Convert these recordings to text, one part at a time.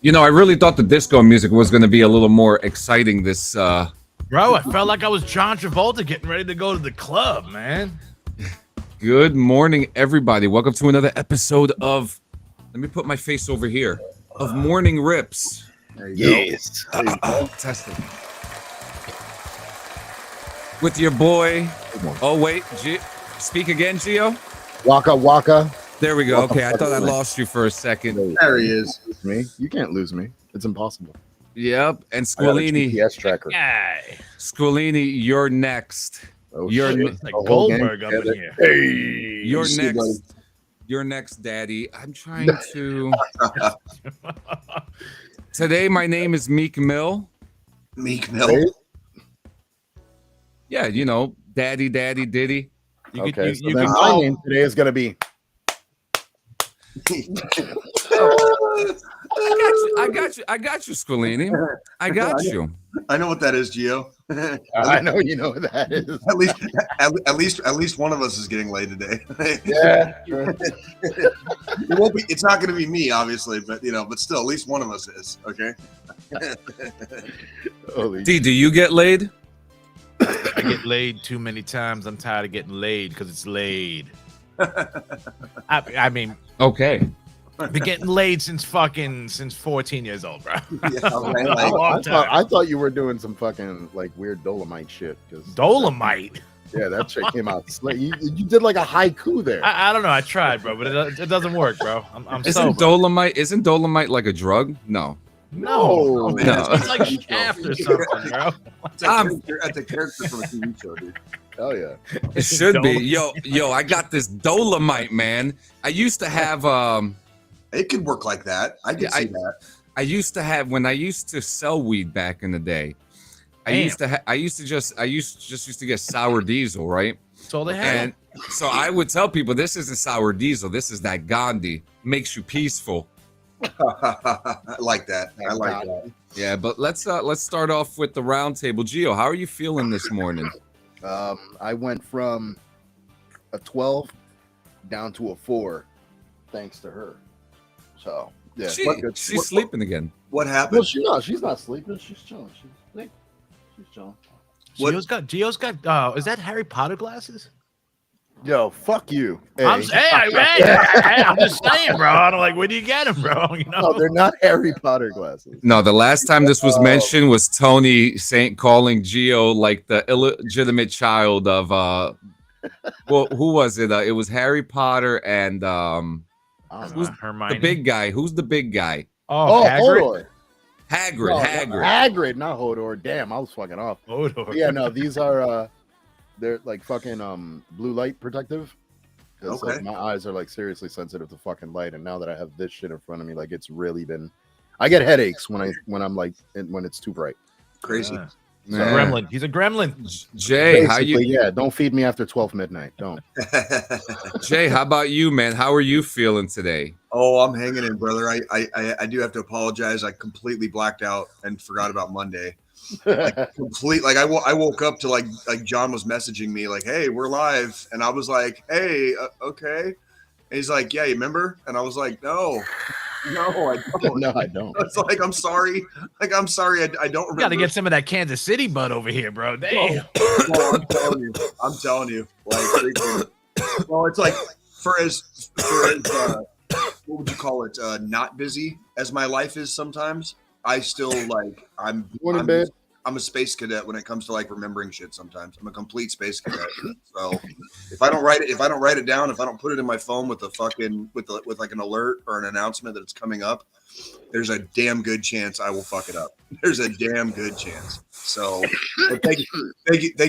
You know, I really thought the disco music was going to be a little more exciting this Bro, I felt like I was John Travolta getting ready to go to the club, man. Good morning, everybody. Welcome to another episode of, let me put my face over here, of Morning Rips. Yes. Testing. With your boy, oh wait, speak again, Gio? Waka Waka. There we go. Okay, I thought I lost you for a second. There he is. Me? You can't lose me. It's impossible. Yep, and I got a Squilini, GPS tracker. Hey, Squilini, you're next. Oh, You're shit. like The whole gang Goldberg up in together. here. Hey. You're see, next. buddy. You're next, Daddy. I'm trying to. Today, my name is Meek Mill. Meek Mill. Hey. Yeah, you know, Daddy, Diddy. You Okay, could, so you then could my call. name today is going to be... I got you, Squilini. I got you. I know what that is, Gio. I know you know what that is. at least one of us is getting laid today. Yeah. It won't be. It's not going to be me, obviously, but but still, at least one of us is. Okay. Holy D, do you get laid? I get laid too many times. I'm tired of getting laid because it's laid. I mean, Okay. I've been getting laid since 14 years old, bro. Yeah, right, A like, long time. I thought you were doing some fucking like weird Dolomite shit. Dolomite. Yeah, that shit came out. You did like a haiku there. I don't know. I tried, bro, but it doesn't work, bro. I'm Isn't sober. Dolomite like a drug? No. No, man, No. it's like shaft or something, bro. That's a character from a TV show, dude. Hell yeah. It should be. Yo, I got this Dolomite, man. I used to have It could work like that. I can see that. I used to have when I used to sell weed back in the day. I used to just get sour diesel, right? That's all they had. And so I would tell people, this isn't sour diesel. This is that Gandhi. Makes you peaceful. I like that. I like that. Yeah, but let's start off with the round table. Gio, how are you feeling this morning? I went from a 12 down to a 4 thanks to her. So, yeah. She's sleeping again. What No, happened? she's not sleeping. She's chilling. She's chilling. Gio's got. Is that Harry Potter glasses? Yo, fuck you. Hey. I'm just saying, bro. I'm like, where do you get them, bro? You know, No, they're not Harry Potter glasses. No, the last time this was mentioned was Tony calling Gio like the illegitimate child of well, who was it? It was Harry Potter and I don't who's know. Hermione. the big guy? Who's the big guy? Oh, Hagrid. Hodor. Hagrid. No, Hagrid. Hagrid, not Hodor. Damn, I was fucking off. Hodor. Yeah, no, these are they're like fucking blue light protective. 'Cause, Okay. like, my eyes are like seriously sensitive to fucking light, and now that I have this shit in front of me, like it's really been. I get headaches when I'm like when it's too bright. Crazy. Yeah. Man. Gremlin. He's a gremlin. Jay, how Basically, you? yeah, don't feed me after 12 midnight. Don't. Jay, how about you, man? How are you feeling today? Oh, I'm hanging in, brother. I do have to apologize. I completely blacked out and forgot about Monday. Complete. Like I woke up to like John was messaging me like, "Hey, we're live," and I was like, "Hey, okay." And he's like, "Yeah, you remember?" And I was like, "No, I don't." No, I don't. It's like I'm sorry. Like I'm sorry. I don't remember. Got to get some of that Kansas City bud over here, bro. Damn. Well, I'm telling you. Like, well, it's like for as what would you call it? Not busy as my life is sometimes. I still like I'm a space cadet when it comes to like remembering shit. Sometimes I'm a complete space cadet. So if I don't write it down, if I don't put it in my phone with with like an alert or an announcement that it's coming up, there's a damn good chance I will fuck it up. There's a damn good chance. So but thank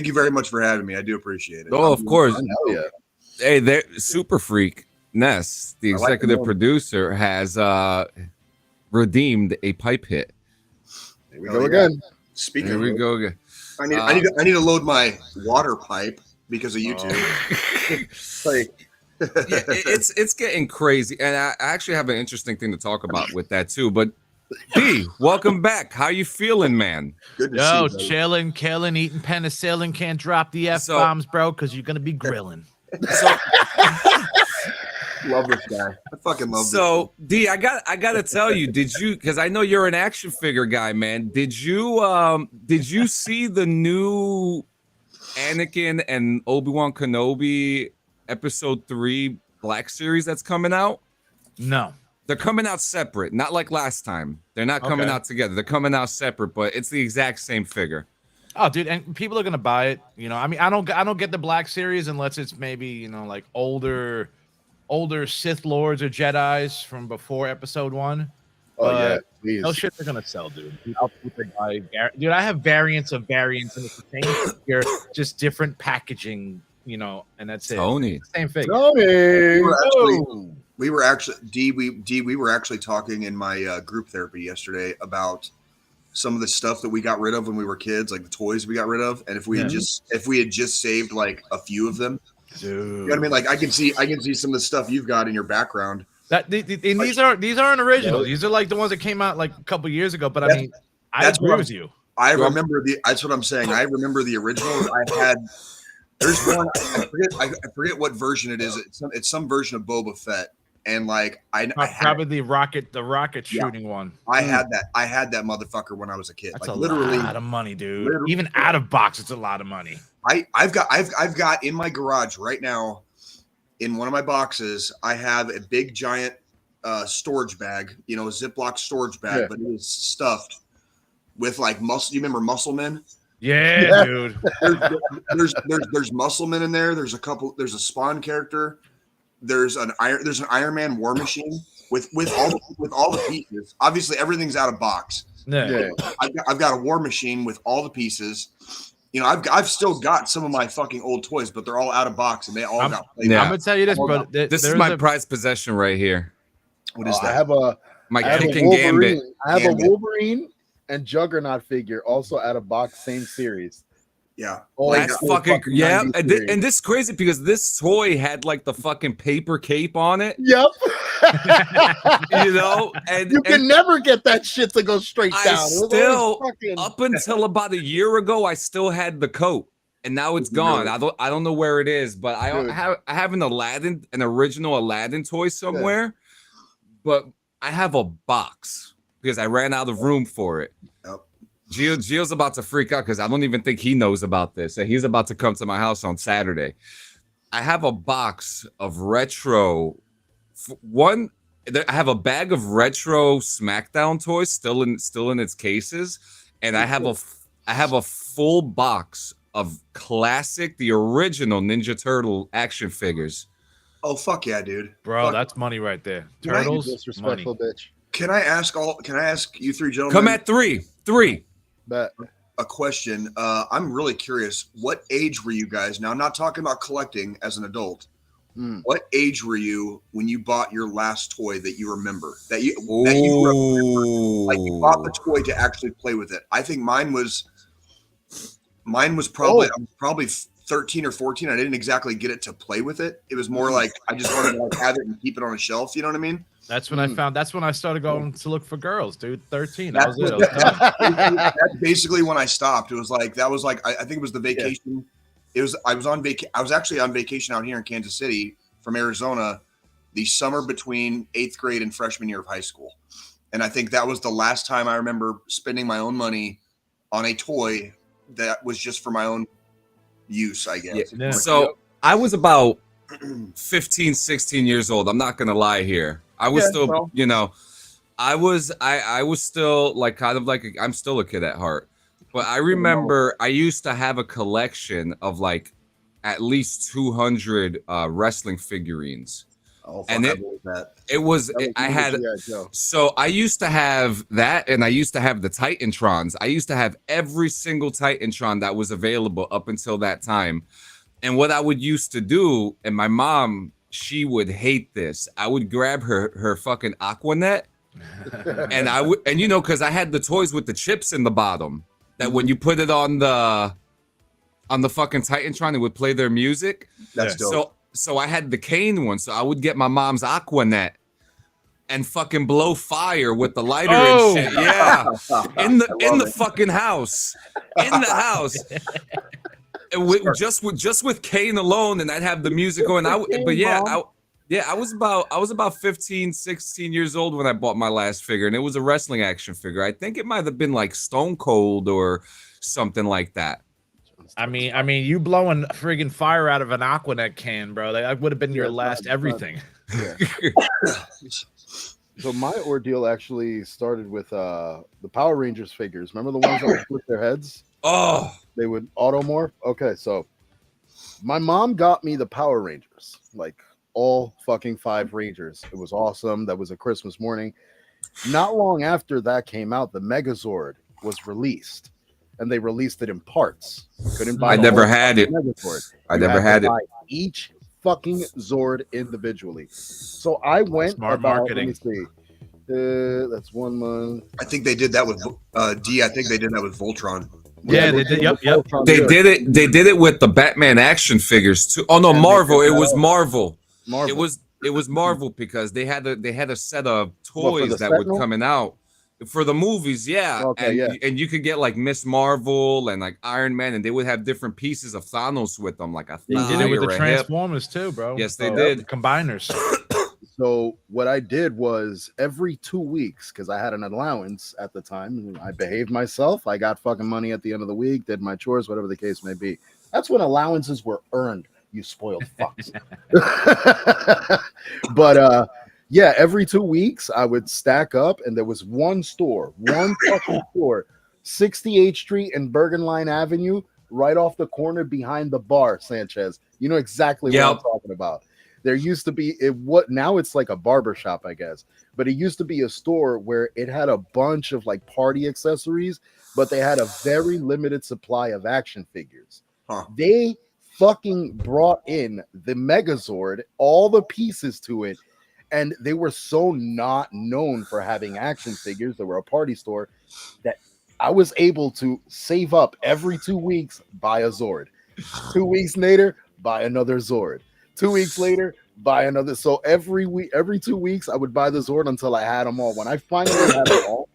you very much for having me. I do appreciate it. Oh, of course. Hell yeah. Hey, there, Super Freak Ness, the I like executive the producer, has redeemed a pipe hit. Here we go again. Speaking Here of we it, go again. I need to load my water pipe because of YouTube. Like, Yeah, it's getting crazy, and I actually have an interesting thing to talk about with that too. But D, welcome back. How you feeling, man? good to Yo, see you. chilling, killing, eating penicillin. Can't drop the F bombs, bro, because you're gonna be grilling. So, Love this guy. I fucking love this. So D, I gotta tell you, did you? Because I know you're an action figure guy, man. Did you see the new Anakin and Obi-Wan Kenobi episode 3 Black series that's coming out? No. They're coming out separate, not like last time. They're not coming out together. They're coming out separate, but it's the exact same figure. Oh, dude, and people are gonna buy it. You know, I mean, I don't get the Black series unless it's maybe, you know, like older Sith Lords or Jedis from before Episode 1. Oh yeah, no shit, they're gonna sell, dude. Dude, I have variants of variants, and it's the same figure, just different packaging. You know, and that's it. Tony, same figure. Tony. We were actually talking in my group therapy yesterday about some of the stuff that we got rid of when we were kids, like the toys we got rid of, and if we had just saved like a few of them, dude. You know what I mean? Like I can see some of the stuff you've got in your background. And these aren't original. These are like the ones that came out like a couple years ago. But I mean, I agree with you. I remember that's what I'm saying. I remember the original. I had. There's one. I forget what version it is. It's some version of Boba Fett. And like I probably the rocket shooting one. I had that motherfucker when I was a kid. That's like, literally a lot of money, dude. Even out of box, it's a lot of money. I've got in my garage right now, in one of my boxes, I have a big giant storage bag, you know, a Ziploc storage bag, but it is stuffed with like muscle. You remember Muscle Men? Yeah, dude. There's Muscle Men in there. There's a Spawn character. There's an Iron Man War Machine with all the pieces. Obviously, everything's out of box. Yeah. I've got a War Machine with all the pieces. You know, I've still got some of my fucking old toys, but they're all out of box and they all got played. Yeah. I'm gonna tell you this, bro. This is my prized possession right here. What is that? I have a Gambit. I have a Wolverine and Juggernaut figure, also out of box, same series. Yeah, that's fucking yeah. And this is crazy because this toy had like the fucking paper cape on it. Yep. You know, and you can never get that shit to go straight down. Up until about a year ago, I still had the coat, and now it's gone. I don't know where it is, but I have an original Aladdin toy somewhere, but I have a box because I ran out of room for it. Gio's about to freak out because I don't even think he knows about this. And he's about to come to my house on Saturday. I have a box of retro. I have a bag of retro SmackDown toys still in its cases, and I have a full box of classic, the original Ninja Turtle action figures. Oh fuck yeah, dude! Bro, that's money right there. Turtles, disrespectful money. Bitch. Can I ask you three gentlemen? Come at three. But a question. I'm really curious. What age were you guys? Now, I'm not talking about collecting as an adult. What age were you when you bought your last toy that you remember? That you remember, like you bought the toy to actually play with it. I think mine was probably 13 or 14. I didn't exactly get it to play with it. It was more like I just wanted to like have it and keep it on a shelf. You know what I mean? That's when that's when I started going to look for girls, dude. 13. That's basically when I stopped. It was like I think it was the vacation. Yeah. I was actually on vacation out here in Kansas City from Arizona the summer between 8th grade and freshman year of high school. And I think that was the last time I remember spending my own money on a toy that was just for my own use, I guess. Yeah. So I was about 15, 16 years old. I'm not going to lie here. I was still, you know, I was still like kind of like I'm still a kid at heart. But I remember I used to have a collection of like at least 200 wrestling figurines. Oh, and so I used to have that, and I used to have the Titantrons. I used to have every single Titantron that was available up until that time. And what I would used to do, and my mom, she would hate this. I would grab her fucking Aquanet, and you know, because I had the toys with the chips in the bottom that when you put it on the fucking Titantron, it would play their music. That's dope. So I had the cane one, so I would get my mom's Aquanet and fucking blow fire with the lighter and shit. Yeah, in the fucking house, in the house. And just with Kane alone, and I'd have the music going. Yeah, I was about 15, 16 years old when I bought my last figure, and it was a wrestling action figure. I think it might have been like Stone Cold or something like that. I mean, you blowing friggin' fire out of an Aquanet can, bro. That would have been your last everything. Yeah. So my ordeal actually started with the Power Rangers figures. Remember the ones that would flip their heads? Oh, They would automorph. Okay, so my mom got me the Power Rangers, like all fucking 5 Rangers. It was awesome. That was a Christmas morning. Not long after that came out, the Megazord was released, and they released it in parts. Couldn't buy. I never had it. Megazord. I never had it. Each fucking Zord individually. So I went Smart about. marketing. Let me see. That's 1 month. I think they did that with D. I think they did that with Voltron. Yeah, they did. Yep. They did it. They did it with the Batman action figures too. Oh no, And Marvel. they It did was that. Marvel. Marvel. It was Marvel because they had a set of What, for toys the that were Sentinel? coming out for the movies. Yeah, Okay, and yeah. and you could get like Miss Marvel and like Iron Man, and they would have different pieces of Thanos with them, like a They thigh did it with or the a hip. Transformers too, bro. Yes, they So, did. Combiners. So what I did was every 2 weeks, because I had an allowance at the time, and I behaved myself. I got fucking money at the end of the week, did my chores, whatever the case may be. That's when allowances were earned, you spoiled fucks. But yeah, every 2 weeks I would stack up, and there was one fucking store, 68th Street and Bergen Line Avenue, right off the corner behind the bar, Sanchez. You know exactly what I'm talking about. There used to be now it's like a barber shop, I guess, but it used to be a store where it had a bunch of like party accessories, but they had a very limited supply of action figures. Huh. They fucking brought in the Megazord, all the pieces to it, and they were so not known for having action figures. They were a party store that I was able to save up every 2 weeks, buy a Zord. 2 weeks later, buy another Zord. 2 weeks later, buy another. So every 2 weeks, I would buy the Zord until I had them all. When I finally had them all,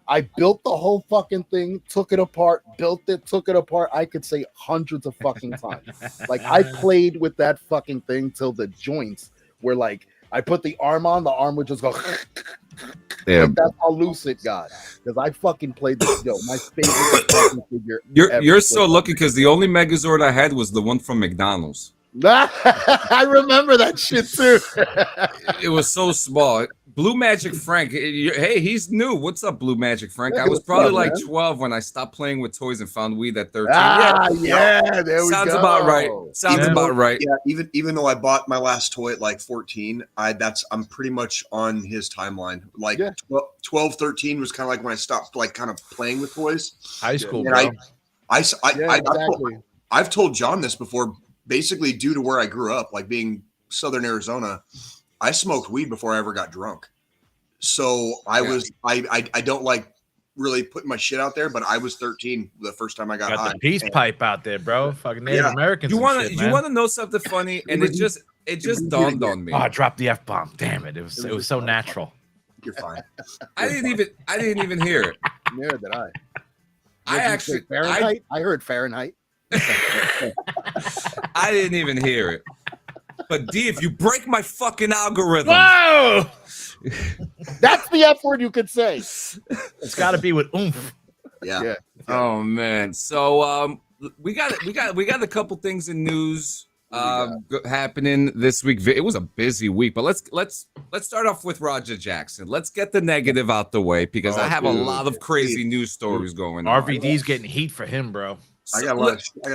I built the whole fucking thing, took it apart, built it, took it apart. I could say hundreds of fucking times. Like I played with that fucking thing till the joints were like, I put the arm on, the arm would just go. Yeah. Like that's how loose it got. Because I fucking played this. Yo, my favorite fucking figure. You're so lucky because the only Megazord I had was the one from McDonald's. I remember that shit too. It was so small. Blue Magic Frank. Hey, he's new. What's up, Blue Magic Frank? Yeah, I was what's probably up, like man? 12 when I stopped playing with toys and found weed at 13. Yeah, there we Sounds go. about right. Sounds Yeah. about right. Yeah, even though I bought my last toy at like 14, I'm pretty much on his timeline. Like Yeah. 12, 13 was kind of like when I stopped like kind of playing with toys. High school, And bro. I've told John this before. Basically, due to where I grew up, like being Southern Arizona, I smoked weed before I ever got drunk. So I don't like really putting my shit out there, but I was 13 the first time I got high. Got the peace pipe out there, bro. Fucking Native Yeah. Americans. You want to know something funny? And it just dawned on me. Oh, I dropped the F-bomb. Damn it. It was so natural. You're fine. I didn't even hear it. Neither did I. I actually Fahrenheit. I heard Fahrenheit. I didn't even hear it. But D, if you break my fucking algorithm, Whoa! That's the F word you could say. It's got to be with oomph. Yeah. Yeah. oh man. So we got a couple things in news happening this week. It was a busy week, but let's start off with Roger Jackson. Let's get the negative out the way because I have a lot of crazy news stories going on. RVD's getting heat for him, bro. I got a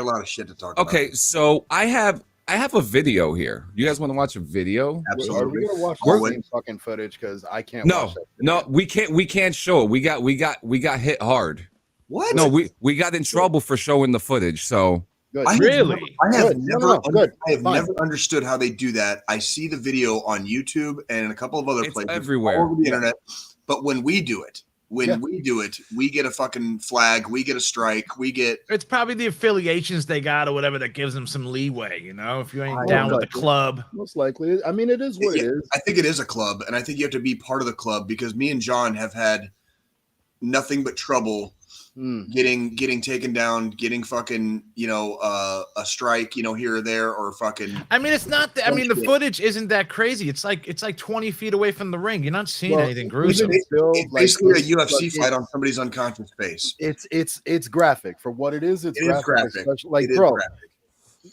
lot of shit to talk about. Okay, so I have a video here. You guys want to watch a video? Are we Absolutely. gonna watch We're the waiting. same fucking footage? Because I can't. No, watch that no, we can't show it. We got hit hard. What? No, we got in trouble for showing the footage. So Good. I have Really? Good. No, good. I have Fine. never understood how they do that. I see the video on YouTube and a couple of other it's places everywhere. all over the internet. But when we do it, we get a fucking flag, we get a strike, we get It's probably the affiliations they got or whatever that gives them some leeway, you know? If you ain't I down don't with the know. club. Most likely. I mean, it is what it is. I think it is a club, and I think you have to be part of the club because me and John have had nothing but trouble getting taken down, getting fucking, a strike, here or there, or fucking. I mean, it's not. The footage isn't that crazy. It's like 20 feet away from the ring. You're not seeing anything gruesome. It's basically a UFC fight on somebody's unconscious face. It's graphic for what it is. It's graphic. Like, bro,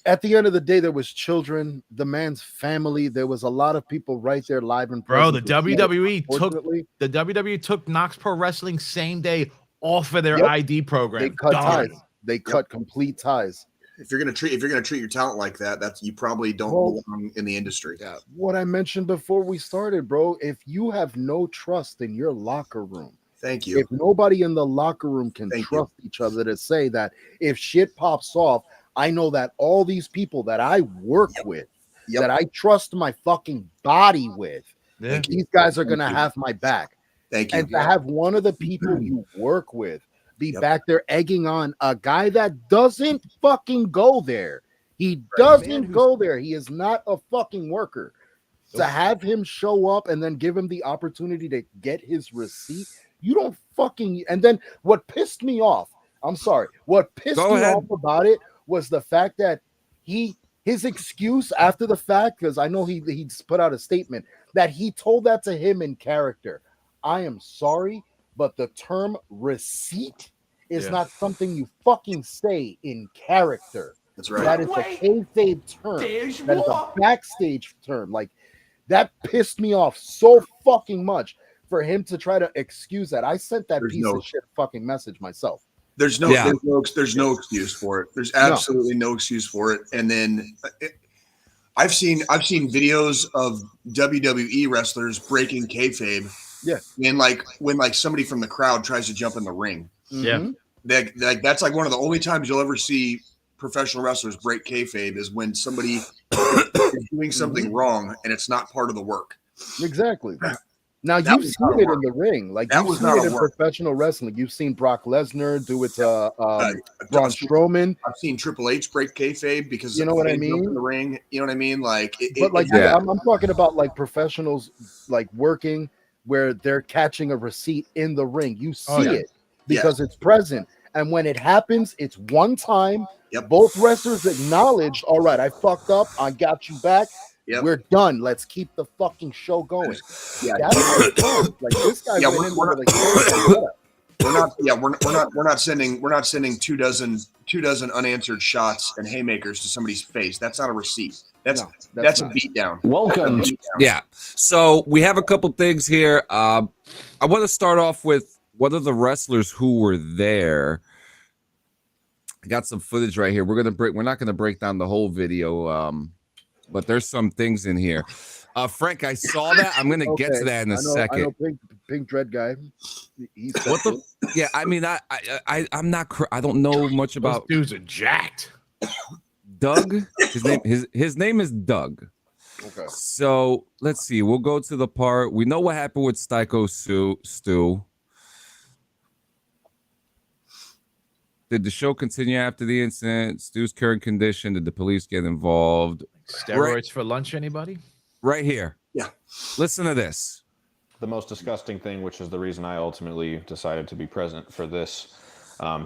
at the end of the day, there was children, the man's family. There was a lot of people right there live and bro. The WWE took Knox Pro Wrestling same day off of their ID program. They cut ties. They cut complete ties. If you're gonna treat your talent like that, you probably don't belong in the industry. Yeah. What I mentioned before we started, bro. If you have no trust in your locker room, thank you. If nobody in the locker room can trust each other to say that if shit pops off, I know that all these people that I work with, that I trust my fucking body with, these guys are gonna have my back. Thank you. And to have one of the people you work with be back there egging on a guy that doesn't fucking go there. He doesn't go there. He is not a fucking worker. To have him show up and then give him the opportunity to get his receipt, you don't fucking. And then what pissed me off, I'm sorry, what pissed me off about it was the fact that his excuse after the fact, because I know he put out a statement that he told that to him in character. I am sorry, but the term receipt is not something you fucking say in character. That's right. That is a kayfabe term. That is a backstage term. Like, that pissed me off so fucking much for him to try to excuse that. I sent that piece of shit fucking message myself. There's no excuse for it. There's absolutely no excuse for it. And then I've seen videos of WWE wrestlers breaking kayfabe. Yeah. And when somebody from the crowd tries to jump in the ring. Yeah. That's like one of the only times you'll ever see professional wrestlers break kayfabe is when somebody is doing something wrong and it's not part of the work. Exactly. Now you've seen it in the ring, like you've seen it in professional wrestling. You've seen Brock Lesnar do it to Braun Strowman. I've seen Triple H break kayfabe because you know what I mean in the ring. You know what I mean? Like, I'm talking about like professionals like working where they're catching a receipt in the ring. You see it because it's present, and when it happens, it's one time. Both wrestlers acknowledged, all right, I fucked up. I got you back. We're done. Let's keep the fucking show going. That's like this guy. We're not sending two dozen unanswered shots and haymakers to somebody's face. That's not a receipt. That's a beatdown. Welcome. Yeah. So we have a couple things here. I want to start off with what are the wrestlers who were there. I got some footage right here. We're not gonna break down the whole video. But there's some things in here. Frank, I saw that. I'm gonna get to that in a second. I know pink dread guy. What the? Yeah, I mean, I'm not. I don't know much about. Those dudes are jacked. Doug. His name is Doug. Okay. So let's see. We'll go to the part. We know what happened with Styko Stu. Did the show continue after the incident? Stu's current condition. Did the police get involved? Steroids for lunch, anybody? Right here. Yeah. Listen to this. The most disgusting thing, which is the reason I ultimately decided to be present for this,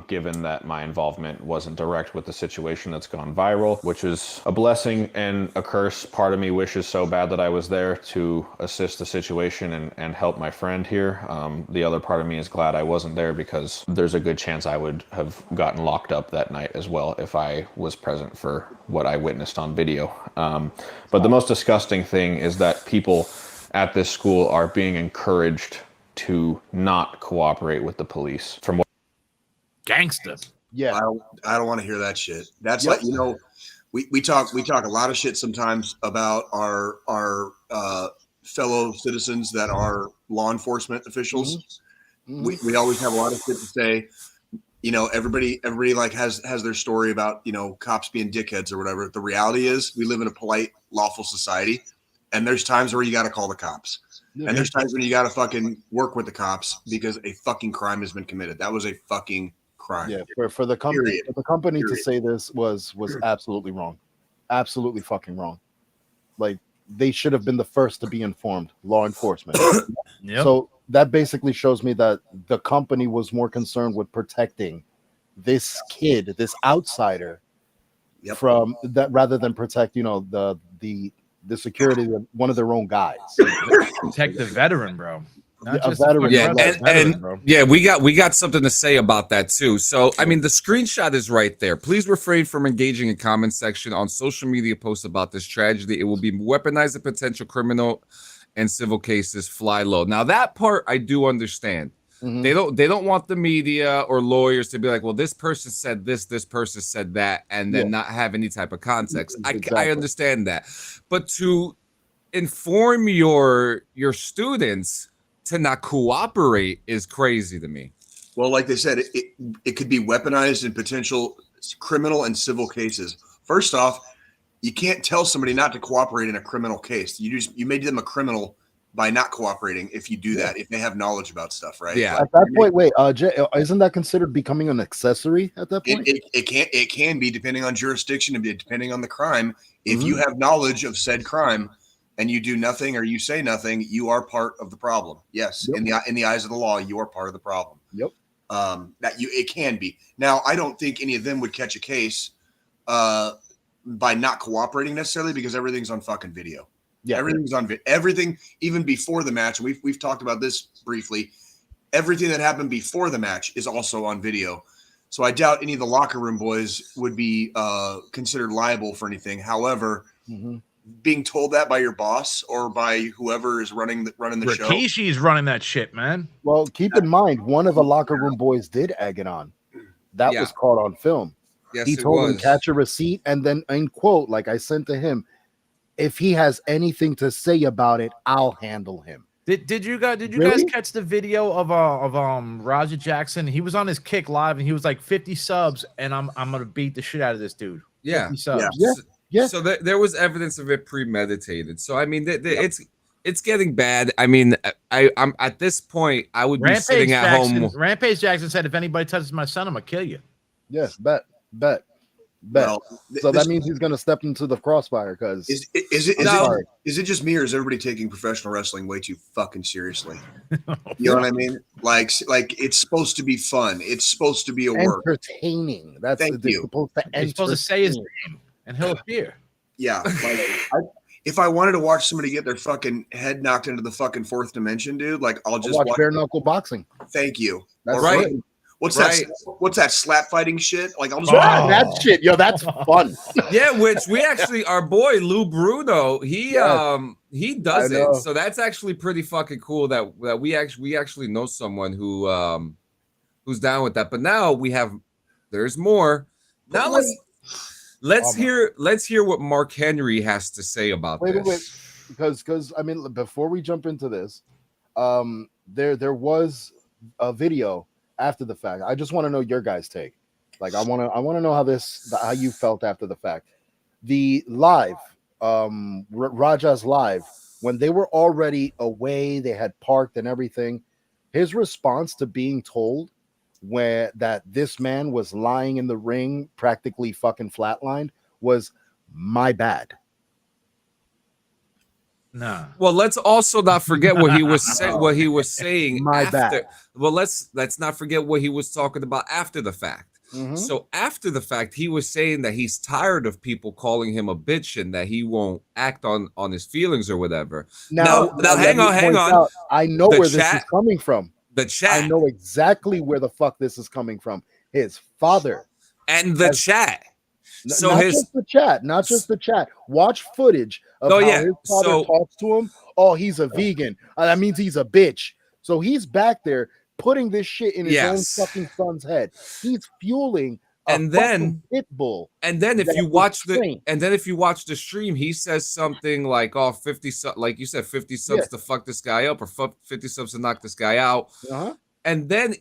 given that my involvement wasn't direct with the situation that's gone viral, which is a blessing and a curse. Part of me wishes so bad that I was there to assist the situation and help my friend here. The other part of me is glad I wasn't there because there's a good chance I would have gotten locked up that night as well if I was present for what I witnessed on video. But the most disgusting thing is that people at this school are being encouraged to not cooperate with the police. From what gangster. Yeah. I don't want to hear that shit. That's like, we talk a lot of shit sometimes about our fellow citizens that are law enforcement officials. We always have a lot of shit to say. Everybody like has their story about, cops being dickheads or whatever. The reality is we live in a polite, lawful society, and there's times where you got to call the cops. And there's times when you got to fucking work with the cops because a fucking crime has been committed. That was a fucking crime. Yeah, for the company, to say this was absolutely wrong, absolutely fucking wrong. Like, they should have been the first to be informed. Law enforcement. that basically shows me that the company was more concerned with protecting this kid, this outsider, from that rather than protect, the security of one of their own guys. Protect the veteran, bro. A veteran, yeah, we got something to say about that too. So, I mean, the screenshot is right there. Please refrain from engaging in comment section on social media posts about this tragedy. It will be weaponized, a potential criminal and civil cases fly low. Now, that part I do understand. Mm-hmm. They don't want the media or lawyers to be like, well, this person said this person said that, and then not have any type of context. Exactly. I understand that, but to inform your students to not cooperate is crazy to me. Well, like they said, it could be weaponized in potential criminal and civil cases. First off, you can't tell somebody not to cooperate in a criminal case. You made them a criminal by not cooperating if you do that, if they have knowledge about stuff, right? Yeah. At that point, wait, Jay, isn't that considered becoming an accessory at that point? It can be, depending on jurisdiction and depending on the crime. If you have knowledge of said crime and you do nothing or you say nothing, you are part of the problem. Yes, in the eyes of the law, you are part of the problem. Yep. It can be. Now, I don't think any of them would catch a case by not cooperating necessarily, because everything's on fucking video. Yeah, everything's on everything, even before the match. We've talked about this briefly. Everything that happened before the match is also on video. So I doubt any of the locker room boys would be considered liable for anything. However, being told that by your boss or by whoever is running the show, Rikishi's running that shit, man. Well, keep in mind, one of the locker room boys did egg it on. That was caught on film. Yes, he told him catch a receipt, and then in quote, like I sent to him, if he has anything to say about it, I'll handle him. Did you guys catch the video of Raja Jackson? He was on his Kick Live and he was like 50 subs, and I'm gonna beat the shit out of this dude. 50 subs. Yeah. So there was evidence of it premeditated. So I mean, it's getting bad. I mean, I'm at this point, I would be sitting at home. Rampage Jackson said, "If anybody touches my son, I'm gonna kill you." Yes, bet. Well, so that means he's going to step into the crossfire. Because is it just me, or is everybody taking professional wrestling way too fucking seriously? You know what I mean? Like it's supposed to be fun. It's supposed to be a work. Entertaining. That's supposed to. He's supposed to say his name and he'll appear. Yeah. Like, if I wanted to watch somebody get their fucking head knocked into the fucking fourth dimension, dude, like I'll just watch bare knuckle boxing. Thank you. That's right. What's that slap fighting shit? Like I'm that shit, yo, that's fun. Yeah, which we actually, our boy Lou Bruno, he does it. So that's actually pretty fucking cool that we actually know someone who's down with that. But now there's more. Now let's hear what Mark Henry has to say about this. Wait, because I mean, before we jump into this, there was a video after the fact. I just want to know your guys' take. Like, I want to know how you felt after the fact. The live, Raja's live, when they were already away, they had parked and everything. His response to being told that this man was lying in the ring, practically fucking flatlined, was "my bad." No. Well, let's also not forget what he was saying. What he was saying. My bad. Well, let's not forget what he was talking about after the fact. So after the fact, he was saying that he's tired of people calling him a bitch and that he won't act on his feelings or whatever. Now hang on. I know where this is coming from. The chat. I know exactly where the fuck this is coming from. His father and the chat. So not just the chat. Watch footage of how his father talks to him. Oh, he's a vegan. That means he's a bitch. So he's back there putting this shit in his own fucking son's head. He's fueling a fucking pit bull. And then if you watch the stream, he says something like, "Oh, 50 subs, like you said, 50 subs to fuck this guy up, or 50 subs to knock this guy out." And then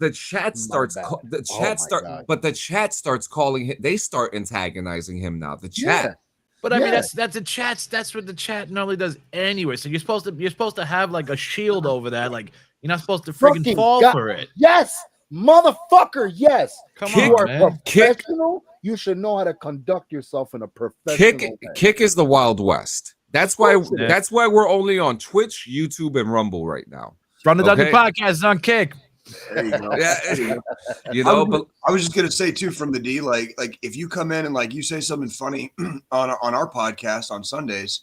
the chat starts. But the chat starts calling him. They start antagonizing him now. The chat. Yeah. But I mean, that's the chat. That's what the chat normally does anyway. So you're supposed to have like a shield over that. Like you're not supposed to freaking fall for it. Yes, motherfucker. Yes. Come on, man. Professional. You should know how to conduct yourself in a professional way. Kick is the Wild West. That's why we're only on Twitch, YouTube, and Rumble right now. Run the Dudley podcast is on Kick. There you go. Yeah, you know, but I was just gonna say too, from the D, like if you come in and like you say something funny on our podcast on Sundays,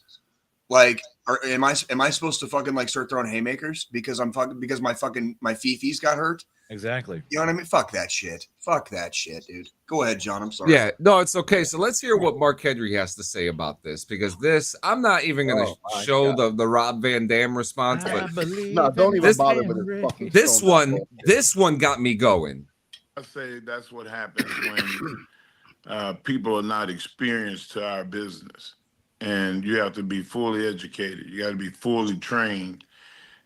like, am I supposed to fucking like start throwing haymakers because my Fifi's got hurt? Exactly. You know what I mean? Fuck that shit, dude. Go ahead, John. I'm sorry. yeah, no, it's okay. So let's hear what Mark Henry has to say about this, because this, I'm not even going to show the Rob Van Dam response, but No, don't even bother with his fucking. this one got me going. I say that's what happens when people are not experienced to our business, and you have to be fully educated. You got to be fully trained,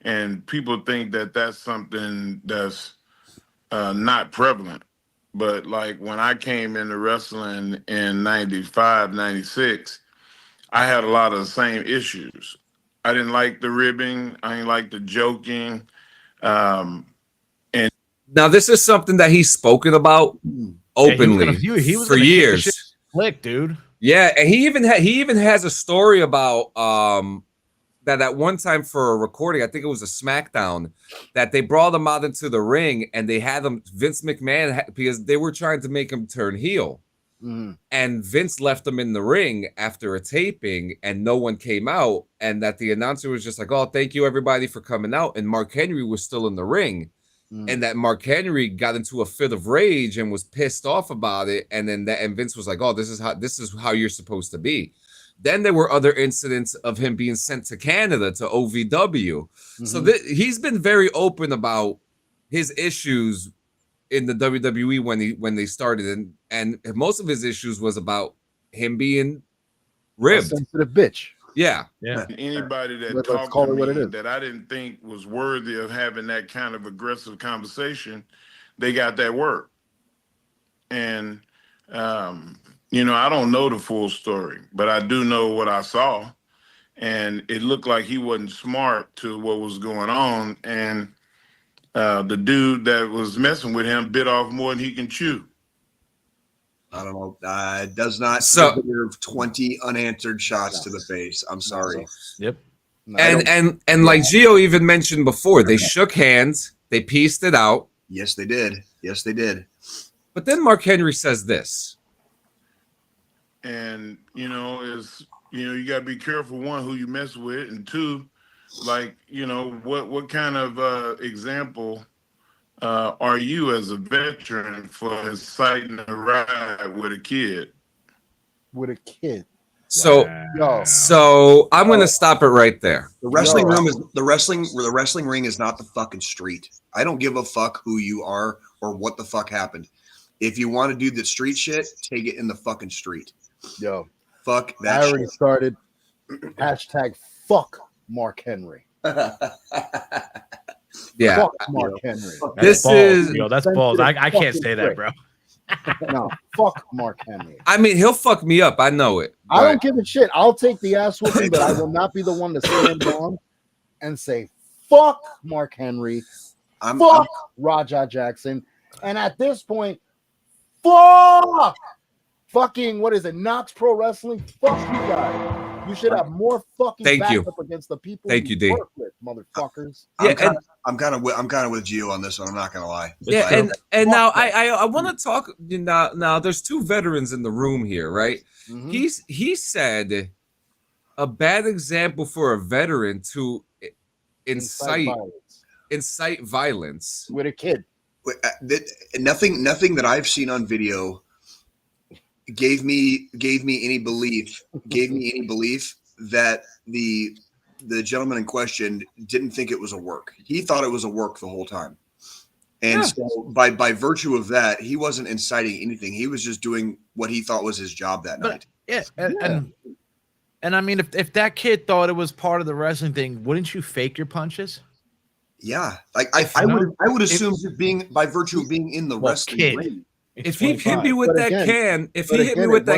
and people think that that's something that's not prevalent. But like when I came into wrestling in 95, 96, I had a lot of the same issues. I didn't like the ribbing. I didn't like the joking. Now, this is something that he's spoken about openly for years. Slick, dude. Yeah, and he even has a story about that at one time for a recording, I think it was a SmackDown, that they brought him out into the ring and they had him, Vince McMahon, because they were trying to make him turn heel. Mm-hmm. And Vince left him in the ring after a taping and no one came out. And that the announcer was just like, oh, thank you everybody for coming out. And Mark Henry was still in the ring. Mm-hmm. And that Mark Henry got into a fit of rage and was pissed off about it. And then and Vince was like, oh, this is how you're supposed to be. Then there were other incidents of him being sent to Canada to OVW. Mm-hmm. So he's been very open about his issues in the WWE when they started, and most of his issues was about him being ribbed. A sensitive bitch. Yeah. Anybody that talked to me that I didn't think was worthy of having that kind of aggressive conversation, they got that work. And you know, I don't know the full story, but I do know what I saw. And it looked like he wasn't smart to what was going on. And the dude that was messing with him bit off more than he can chew. I don't know. Does not deserve 20 unanswered shots to the face. I'm sorry. Yep. And like Gio even mentioned before, they shook hands, they pieced it out. Yes, they did. Yes, they did. But then Mark Henry says this. And you you got to be careful, one, who you mess with, and two, like, you know, what kind of example are you as a veteran for inciting a ride with a kid? With a kid. So I'm going to stop it right there. The wrestling room is the wrestling ring is not the fucking street. I don't give a fuck who you are or what the fuck happened. If you want to do the street shit, take it in the fucking street. Yo, fuck that. I already started. Hashtag fuck Mark Henry. Yeah, fuck Mark Henry. This is that's balls. I can't say that, bro. No, fuck Mark Henry. I mean, he'll fuck me up. I know it. I don't give a shit. I'll take the ass whooping, but I will not be the one to stand down and say fuck Mark Henry. Fuck Raja Jackson. And at this point, fuck fucking, what is it, Knox Pro Wrestling? Fuck you guys. You should have more fucking backup against the people you work with, motherfuckers. Yeah, I'm kind of with Gio on this one. I'm not gonna lie. Yeah, and now I want to talk. Now there's two veterans in the room here, right? Mm-hmm. He said a bad example for a veteran to incite violence with a kid. Nothing that I've seen on video gave me any belief that the gentleman in question didn't think it was a work. He thought it was a work the whole time. And so by virtue of that, he wasn't inciting anything. He was just doing what he thought was his job that night. Yeah. And I mean, if that kid thought it was part of the wrestling thing, wouldn't you fake your punches? Yeah. Like I would assume being by virtue of being in the wrestling ring. If he hit me with that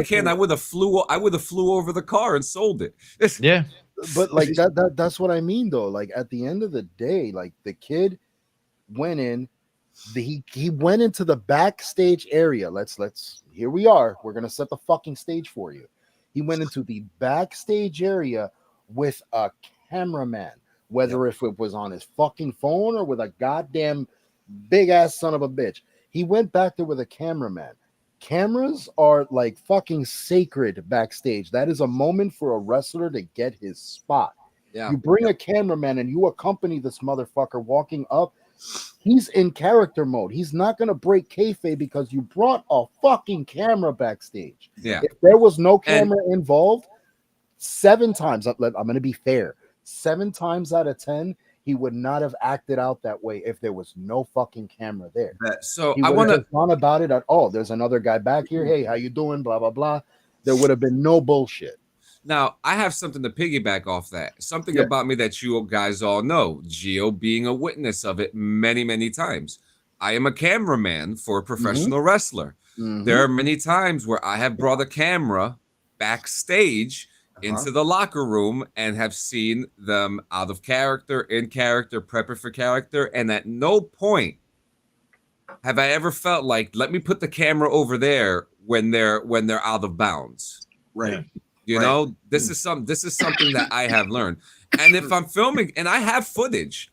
can, I would have flew over the car and sold it. Yeah. But like that's what I mean though. Like at the end of the day, like the kid went in, he went into the backstage area. Let's here we are. We're gonna set the fucking stage for you. He went into the backstage area with a cameraman, whether if it was on his fucking phone or with a goddamn big ass son of a bitch. He went back there with a cameraman. Cameras are like fucking sacred backstage. That is a moment for a wrestler to get his spot. Yeah. You bring a cameraman and you accompany this motherfucker walking up. He's in character mode. He's not going to break kayfabe because you brought a fucking camera backstage. Yeah. If there was no camera involved, 7 times, I'm going to be fair, 7 times out of 10, he would not have acted out that way if there was no fucking camera there. So He I want to gone about it at all. There's another guy back here. Hey, how you doing? Blah, blah, blah. There would have been no bullshit. now. I have something to piggyback off that. Something Yeah. about me that you guys all know. Gio being a witness of it many, many times. I am a cameraman for a professional wrestler. Mhm. There are many times where I have brought a camera backstage into the locker room and have seen them out of character, in character, prepping for character, and at no point have I ever felt like, let me put the camera over there when they're out of bounds. Right. You Right. know, this is something that I have learned. And if I'm filming, and I have footage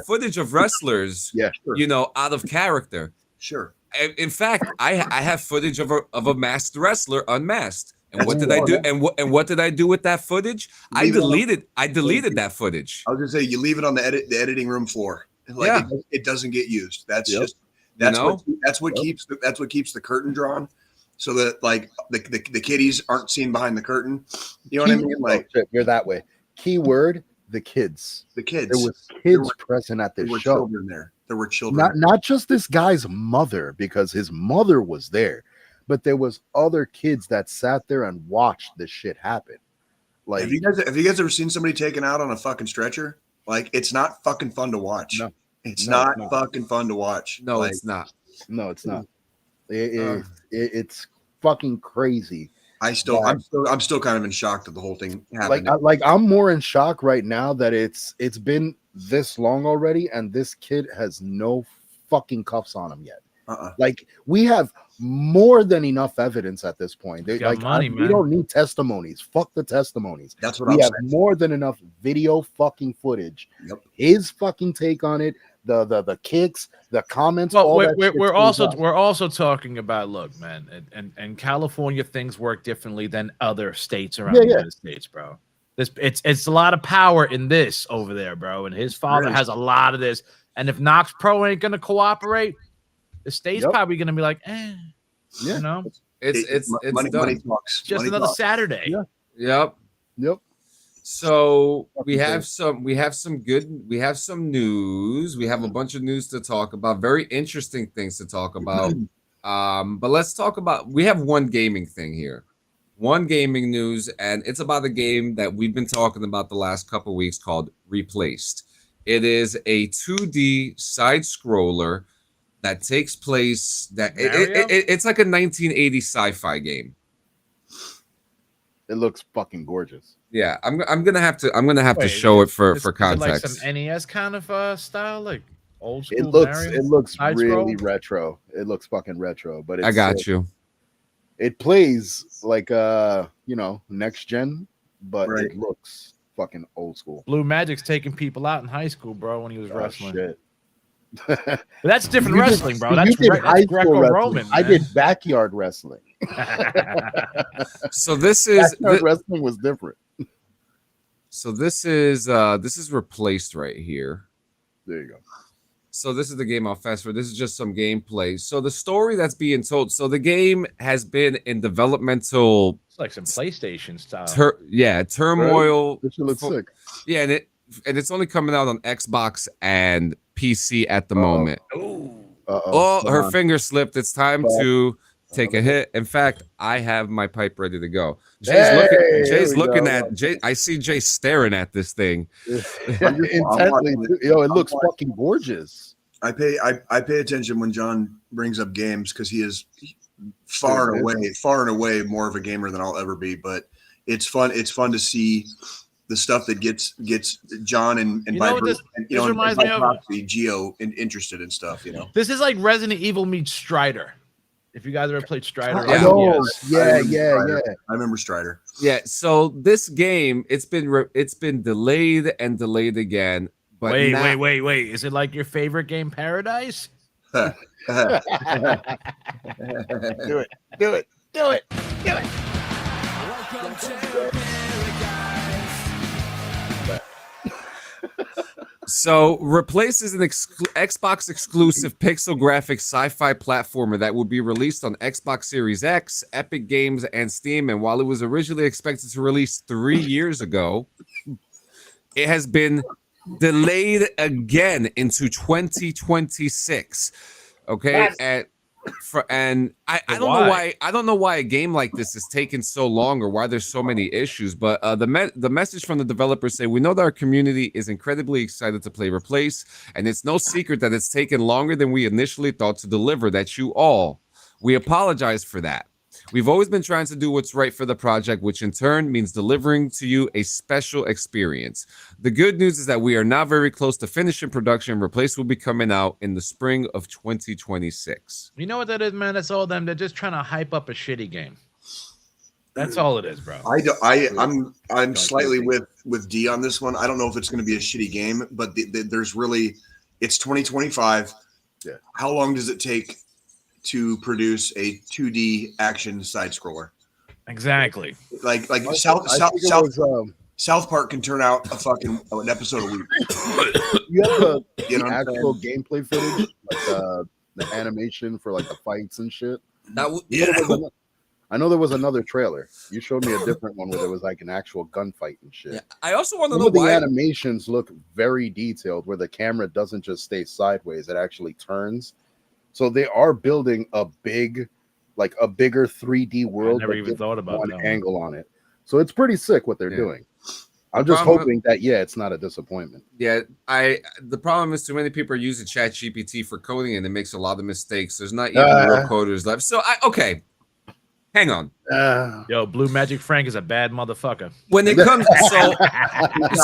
footage of wrestlers, Yeah, sure. you know, out of character. Sure. In fact, I have footage of a masked wrestler unmasked. And That's what did I cool. do? And what did I do with that footage? I Leave it on- deleted that footage. I was gonna say you leave it on the editing room floor. Like Yeah. it doesn't get used. That's Yep. just that's You know? what keeps the curtain drawn, so that like the kiddies aren't seen behind the curtain. You know what I mean? Like Oh, shit, you're that way. Keyword: the kids. the kids. There was There kids were- present at there this were show. children there. There were children. Not just this guy's mother, because his mother was there, but there was other kids that sat there and watched this shit happen. Like, have you guys ever seen somebody taken out on a fucking stretcher? Like, it's not fucking fun to watch. No. It's No, not it's not. fucking fun to watch. No, Like, it's not. no, it's not. It's fucking crazy. I'm still kind of in shock that the whole thing happened. I'm more in shock right now that it's been this long already, and this kid has no fucking cuffs on him yet. Like, we have more than enough evidence at this point. He's got money, we man. don't need testimonies. Fuck the testimonies. That's what We I'm have saying. more than enough video fucking footage. Yep. His fucking take on it, the kicks, the comments. Well, all that shit we're goes also out. we're also talking about, look, man, and California, things work differently than other states around the United States, bro. It's a lot of power in this over there, bro. And his father has a lot of this. And if Knox Pro ain't gonna cooperate, the state's probably gonna be like, you know, It's money done. talks. just Money another talks. Saturday. Yeah. Yep. So we have some news. We have a bunch of news to talk about. Very interesting things to talk about. But let's talk about. We have one gaming thing here, one gaming news, and it's about a game that we've been talking about the last couple of weeks called Replaced. It is a 2D side scroller that takes place. It's like a 1980 sci-fi game. It looks fucking gorgeous. Yeah, I'm gonna have to Wait, show it for Is it context. like some NES kind of style, like old school. It looks Side really scroll? retro. It looks fucking retro, but it's I got you. It plays like next gen, but Right. it looks fucking old school. Blue Magic's taking people out in high school, bro, when he was Oh, wrestling. shit. But that's different You did- wrestling, bro. you That's, did that's high school Greco-Roman. wrestling. I did backyard wrestling. So this is Backyard wrestling was different. this is Replaced right here. There you go. So this is the game I'll fast forward. This is just some gameplay. So the story that's being told. So the game has been in developmental It's like some PlayStation style. turmoil. This shit looks sick. Yeah, and it's only coming out on Xbox and PC at the moment. Oh, her finger slipped. It's time to take a hit. In fact, I have my pipe ready to go. Jay's looking at Jay. I see Jay staring at this thing. Intently, it looks fucking gorgeous. I pay attention when John brings up games because he is far and away more of a gamer than I'll ever be. But it's fun. It's fun to see the stuff that gets John and You know what this reminds me of? Geo interested in stuff. You know, This is like Resident Evil meets Strider. If you guys ever played Strider, Yeah. Yeah. I remember Strider. Yeah. So this game, it's been delayed and delayed again. But wait. Is it like your favorite game, Paradise? Do it. So replaces an Xbox exclusive pixel graphic sci-fi platformer that will be released on Xbox Series X, Epic Games, and Steam. And while it was originally expected to release 3 years ago, it has been delayed again into 2026. Okay, I don't know why a game like this is taking so long or why there's so many issues. But the message from the developers say, we know that our community is incredibly excited to play Replace, and it's no secret that it's taken longer than we initially thought to deliver. We apologize for that. We've always been trying to do what's right for the project, which in turn means delivering to you a special experience. The good news is that we are now very close to finishing production. Replace will be coming out in the spring of 2026. You know what that is, man? That's all them. They're just trying to hype up a shitty game. That's all it is, bro. I'm slightly with D on this one. I don't know if it's going to be a shitty game, but there's really, it's 2025. Yeah. How long does it take to produce a 2D action side scroller? Exactly. Like South Park can turn out an episode a week. You have the actual gameplay footage, like the animation for like the fights and shit. I know there was another trailer. You showed me a different one where there was like an actual gunfight and shit. Yeah. I also want to know why the animations look very detailed, where the camera doesn't just stay sideways; it actually turns. So they are building a bigger 3D world. I never even thought about one that angle on it. So it's pretty sick what they're doing. I'm just hoping that it's not a disappointment. Yeah, the problem is too many people are using ChatGPT for coding, and it makes a lot of mistakes. There's not even real coders left. So hang on. Yo, Blue Magic Frank is a bad motherfucker. When it comes,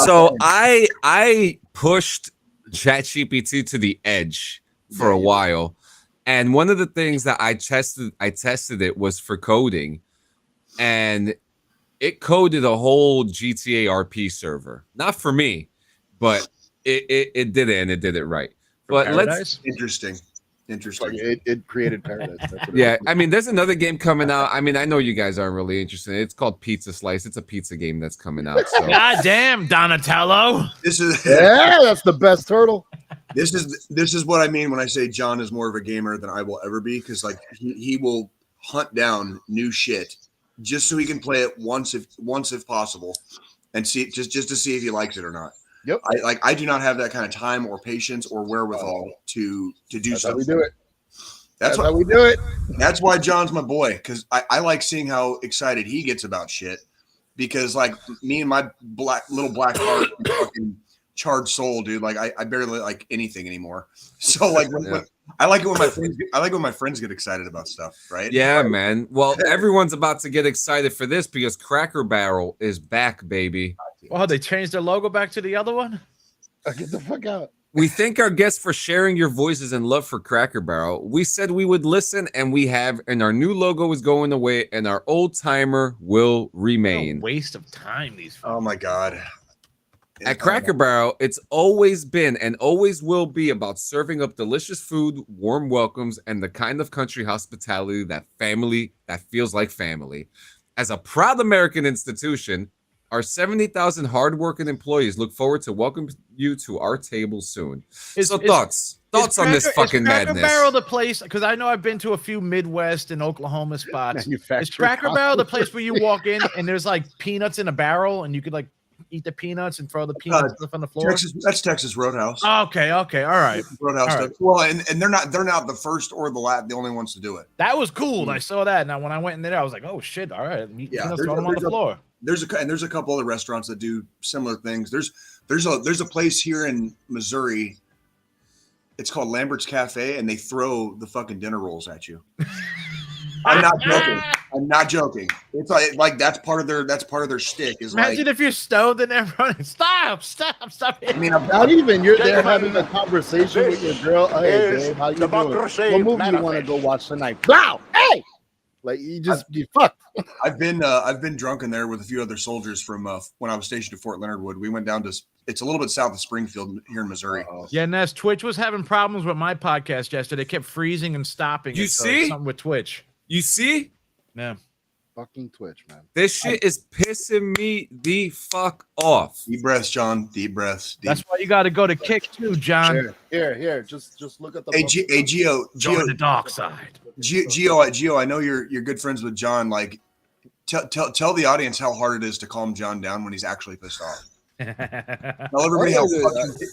so I pushed ChatGPT to the edge for a while, and one of the things that I tested it was for coding, and it coded a whole GTA RP server. Not for me, but it did it, and it did it right. But Paradise? Interesting. It created Paradise. I mean, there's another game coming out. I mean, I know you guys aren't really interested. It's called Pizza Slice. It's a pizza game that's coming out. So. God damn, Donatello. That's the best turtle. This is what I mean when I say John is more of a gamer than I will ever be, because like he will hunt down new shit just so he can play it once if possible, and see just to see if he likes it or not. Yep. I do not have that kind of time or patience or wherewithal to do That's something. how we do it. That's how we do it. That's why John's my boy, because I like seeing how excited he gets about shit. Because like me and my little black heart, fucking charred soul, dude. Like I barely like anything anymore. So like I like it when my friends get excited about stuff, right? Yeah, man. Well, everyone's about to get excited for this because Cracker Barrel is back, baby. Oh, they changed their logo back to the other one? Get the fuck out. We thank our guests for sharing your voices and love for Cracker Barrel. We said we would listen, and we have, and our new logo is going away, and our old timer will remain. Waste of time, these. Oh my God. At Cracker Barrel, it's always been and always will be about serving up delicious food, warm welcomes, and the kind of country hospitality that feels like family. As a proud American institution, our 70,000 hardworking employees look forward to welcoming you to our table soon. Thoughts on this fucking madness? Is Cracker Barrel the place? Because I know I've been to a few Midwest and Oklahoma spots. Is Cracker Barrel the place where you walk in and there's like peanuts in a barrel and you could like eat the peanuts and throw the peanuts on the floor? That's Texas Roadhouse. Okay, all right. Roadhouse. All right. Well, and they're not the first or the only ones to do it. That was cool. I saw that. Now when I went in there, I was like, oh shit, all right. Peanuts throw them on the floor. There's a couple other restaurants that do similar things. There's a place here in Missouri. It's called Lambert's Cafe, and they throw the fucking dinner rolls at you. I'm not joking. It's like that's part of their shtick. Imagine if you're stoned and everyone stop. I mean, not even you're there having a conversation with your girl. Hey, babe, how you doing? What movie you want to go watch tonight? Wow. Like you fucked. I've been drunk in there with a few other soldiers from when I was stationed at Fort Leonard Wood. We went down to it's a little bit south of Springfield here in Missouri. Yeah, Ness, Twitch was having problems with my podcast yesterday. It kept freezing and stopping. You see something with Twitch. You see? Yeah. Fucking Twitch, man. This shit is pissing me the fuck off. Deep breaths, John. Deep breaths. That's why you got to go to Kick too, John. Here. Just look at the. Hey, Gio. Join the dark side. Gio, I know you're good friends with John. Like, tell the audience how hard it is to calm John down when he's actually pissed off. Tell everybody how fucking.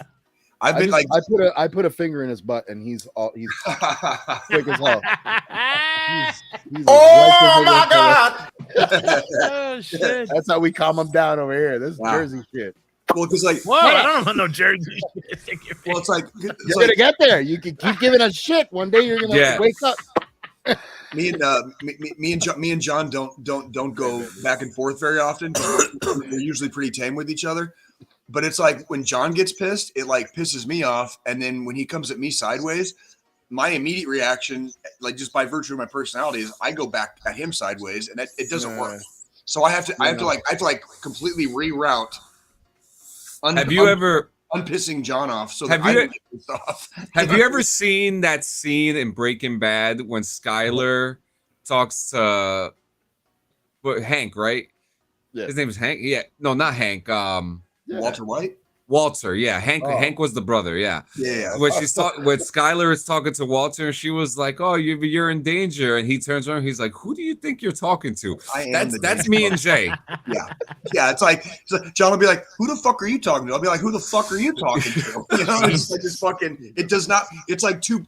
I put a finger in his butt and he's quick as hell. Oh my god! Oh shit! That's how we calm him down over here. This is Jersey shit. Well, because like, whoa, I don't know no Jersey shit. Well, it's like you're gonna get there. You can keep giving us shit. One day you're gonna wake up. Me and John don't go back and forth very often. We're usually pretty tame with each other. But it's like when John gets pissed, it like pisses me off. And then when he comes at me sideways, my immediate reaction, like just by virtue of my personality, is I go back at him sideways, and it doesn't work. So I have to completely reroute. Have you ever unpissing John off? So have you ever seen that scene in Breaking Bad when Skyler talks to Hank, right? Yeah. His name is Hank. Yeah, no, not Hank. Walter White. Walter, yeah. Hank was the brother, yeah. Yeah. When Skyler is talking to Walter, and she was like, "Oh, you're in danger," and he turns around, he's like, "Who do you think you're talking to?" That's me and Jay. Yeah. It's like John will be like, "Who the fuck are you talking to?" I'll be like, "Who the fuck are you talking to?" You know, it's like this fucking. It does not. It's like two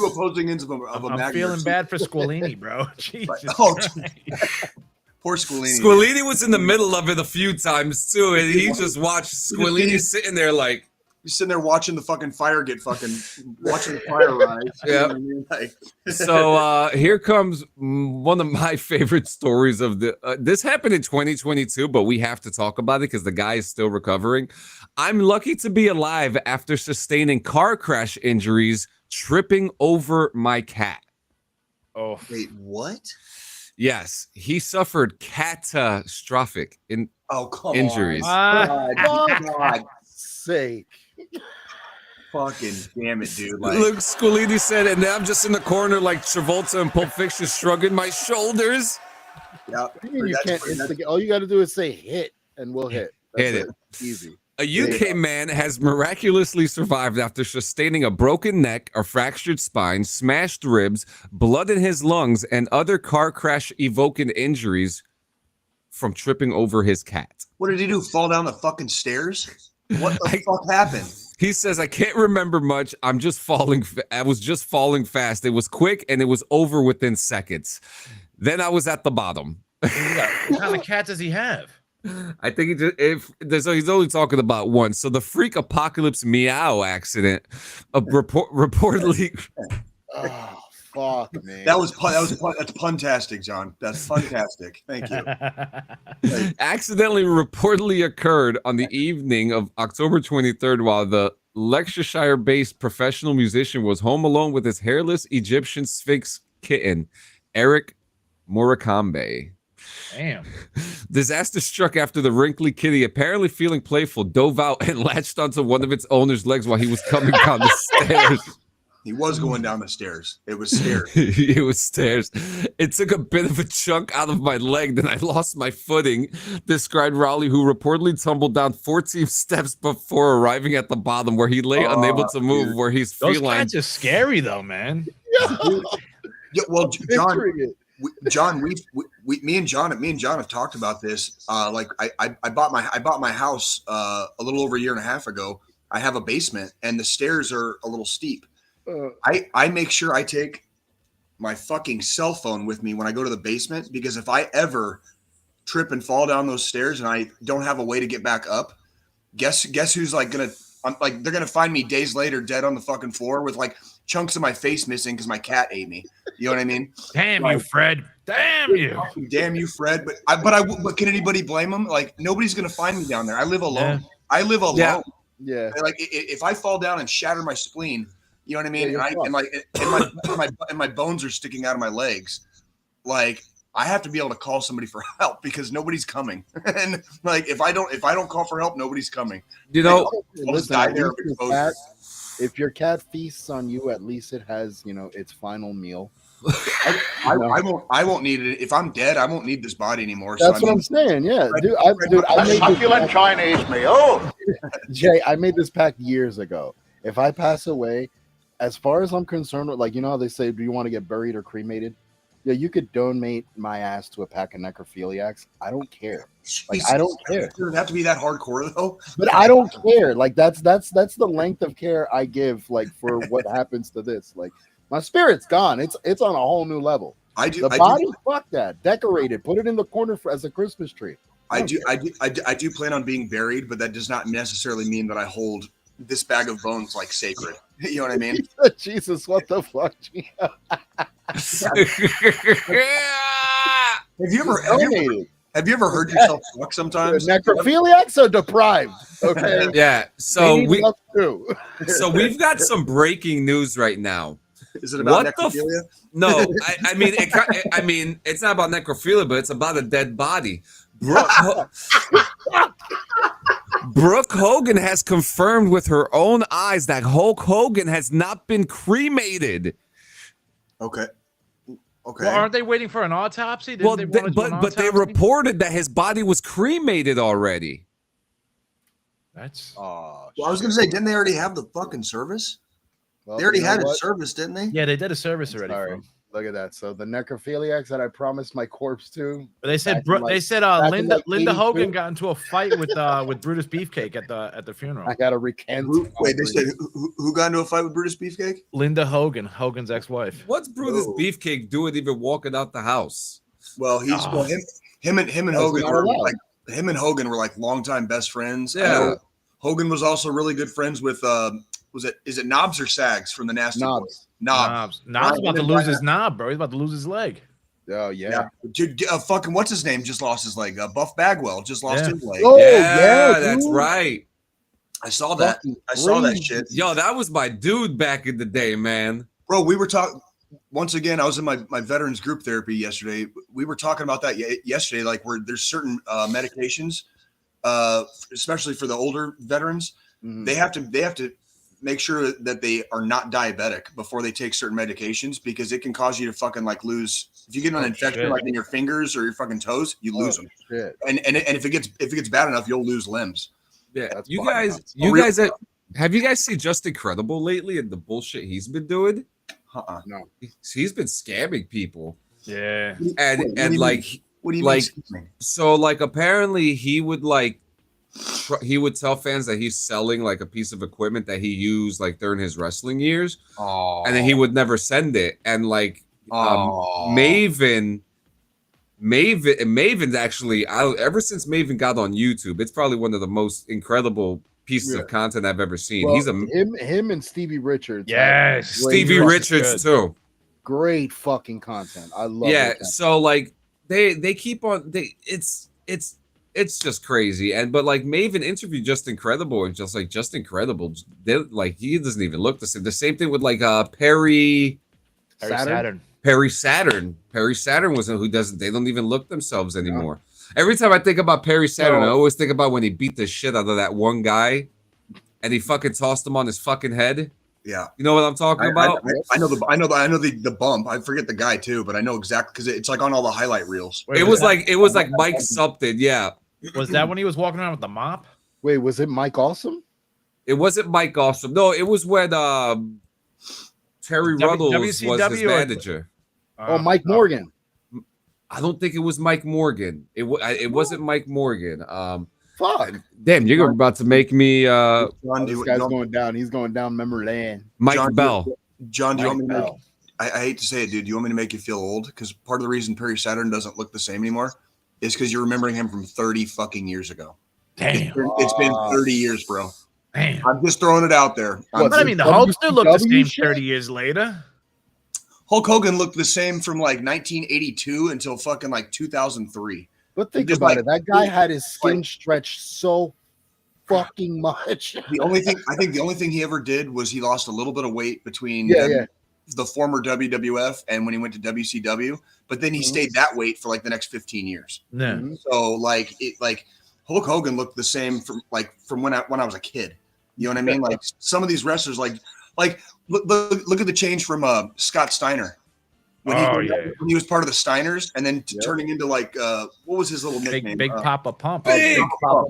opposing ends of a I'm magnet. feeling bad for Squilini, bro. Jesus. Poor Squilini. Squilini was in the middle of it a few times too, and he just watched Squilini sitting there like he's sitting there watching the fucking fire watching the fire rise. Yeah. You know what I mean? So here comes one of my favorite stories of this happened in 2022, but we have to talk about it because the guy is still recovering. I'm lucky to be alive after sustaining car crash injuries tripping over my cat. Oh, wait, what? Yes, he suffered catastrophic injuries. God sake. Fucking damn it, dude. Like, look, Squilini said, and I'm just in the corner like Travolta in Pulp Fiction, shrugging my shoulders. Yeah, you can't instigate. All you got to do is say hit, and we'll hit. That's hit it. Easy. A UK man has miraculously survived after sustaining a broken neck, a fractured spine, smashed ribs, blood in his lungs, and other car crash evoking injuries from tripping over his cat. What did he do? Fall down the fucking stairs? What the fuck happened? He says, "I can't remember much. I was just falling fast. It was quick and it was over within seconds. Then I was at the bottom." what kind of cat does he have? I think he's only talking about one. So the freak apocalypse meow accident reportedly. Oh fuck, man! That's puntastic, John. That's fantastic. Thank you. Accidentally reportedly occurred on the evening of October 23rd while the Leicestershire-based professional musician was home alone with his hairless Egyptian Sphinx kitten, Eric Murakami. Damn. Disaster struck after the wrinkly kitty, apparently feeling playful, dove out and latched onto one of its owner's legs while he was coming down the stairs. He was going down the stairs. It was stairs. It was stairs. It took a bit of a chunk out of my leg, then I lost my footing, described Raleigh, who reportedly tumbled down 14 steps before arriving at the bottom, where he lay unable to move, where he's feline. Those cats are scary, though, man. Yeah, well, John, me and John have talked about this. Like I bought my house a little over a year and a half ago. I have a basement and the stairs are a little steep. I make sure I take my fucking cell phone with me when I go to the basement, because if I ever trip and fall down those stairs and I don't have a way to get back up, guess who's like they're gonna find me days later dead on the fucking floor with like chunks of my face missing because my cat ate me. You know what I mean? Damn you, Fred. Damn you. Damn you, Fred. But can anybody blame him? Like, nobody's gonna find me down there. I live alone. Yeah. I live alone. Yeah. Like, if I fall down and shatter my spleen, you know what I mean? And my bones are sticking out of my legs. like I have to be able to call somebody for help because nobody's coming. And like if I don't call for help, nobody's coming. You know, I'll just die there of exposure. If your cat feasts on you, at least it has, its final meal. I won't need it. If I'm dead, I won't need this body anymore. That's what I'm saying. Yeah, dude. I made succulent Chinese meal. Jay, I made this pact years ago. If I pass away, as far as I'm concerned, like how they say, do you want to get buried or cremated? Yeah, you could donate my ass to a pack of necrophiliacs. I don't care. Like I don't care. It doesn't have to be that hardcore though. But I don't care. Like that's the length of care I give. Like for what happens to this. Like my spirit's gone. It's on a whole new level. The body, fuck that. Decorate it. Put it in the corner as a Christmas tree. I do plan on being buried, but that does not necessarily mean that I hold this bag of bones like sacred. You know what I mean? Jesus, what the fuck? Have you ever heard yourself fuck sometimes? Necrophiliacs are deprived. Okay. Yeah. So we've got some breaking news right now. Is it about necrophilia? No, I mean, it's not about necrophilia, but it's about a dead body. Brooke Hogan has confirmed with her own eyes that Hulk Hogan has not been cremated. Okay. Well, aren't they waiting for an autopsy? But they reported that his body was cremated already. That's. Well, I was gonna say, didn't they already have the fucking service? Well, they already had a service, didn't they? Yeah, they did a service already. Look at that. So the necrophiliacs that I promised my corpse to. But they said Linda Hogan got into a fight with Brutus Beefcake at the funeral. I got to recant. Wait, they said who got into a fight with Brutus Beefcake? Linda Hogan, Hogan's ex-wife. What's Brutus Beefcake doing even walking out the house? Well, him and Hogan were like longtime best friends. Yeah. Hogan was also really good friends with is it Knobs or Sags from the Nasty Boys? Knobs about to lose his knob, bro. He's about to lose his leg. Oh yeah. Dude, fucking what's his name? Just lost his leg. Buff Bagwell just lost his leg. Oh yeah, that's right. I saw that. I saw that shit. Yo, that was my dude back in the day, man. Bro, we were talking once again. I was in my veterans group therapy yesterday. We were talking about that yesterday. Like where there's certain medications, especially for the older veterans, they have to make sure that they are not diabetic before they take certain medications because it can cause you to fucking like lose. If you get an infection like in your fingers or your fucking toes, you lose them. Shit. And if it gets bad enough, you'll lose limbs. Yeah, you guys have you guys seen Just Incredible lately and the bullshit he's been doing? No, he's been scamming people. Yeah, and like what do you like mean? so like apparently he would tell fans that he's selling like a piece of equipment that he used like during his wrestling years, and then he would never send it. And like Maven's actually ever since Maven got on YouTube, it's probably one of the most incredible pieces of content I've ever seen. Well, him and Stevie Richards. Yes, Stevie Richards too. Great fucking content. I love it. Yeah, so like they keep on it's just crazy. But like Maven interviewed Just Incredible and just Incredible. He doesn't even look the same. The same thing with like Perry Saturn. Perry Saturn was who doesn't. They don't even look themselves anymore. Every time I think about Perry Saturn, I always think about when he beat the shit out of that one guy, and he fucking tossed him on his fucking head. Yeah, you know what I'm talking about. I know the bump. I forget the guy too, but I know exactly because it's like on all the highlight reels. It was like Mike something. Yeah. Was that when he was walking around with the mop? Wait, was it Mike Awesome? It wasn't Mike Awesome. No, it was when Terry Ruddles was his manager. Mike Morgan. I don't think it was Mike Morgan. It wasn't Mike Morgan. Fuck. Damn, you're about to make me. This guy's going down. He's going down memory lane. Mike Bell. John, do you want me to make? I hate to say it, dude. Do you want me to make you feel old? Because part of the reason Perry Saturn doesn't look the same anymore is because you're remembering him from 30 fucking years ago. Damn. It's been 30 years, bro. Damn. I'm just throwing it out there. But I mean, the Hulk still looked the same 30 years later. Hulk Hogan looked the same from like 1982 until fucking like 2003. But think about it. That guy had his skin stretched so fucking much. The only thing he ever did was he lost a little bit of weight between the former WWF and when he went to WCW, but then he stayed that weight for like the next 15 years. Yeah. So like Hulk Hogan looked the same from when I was a kid. You know what I mean? Like some of these wrestlers, like look at the change from Scott Steiner when he was part of the Steiners, and then turning into like what was his little nickname? Big Papa Pump. Big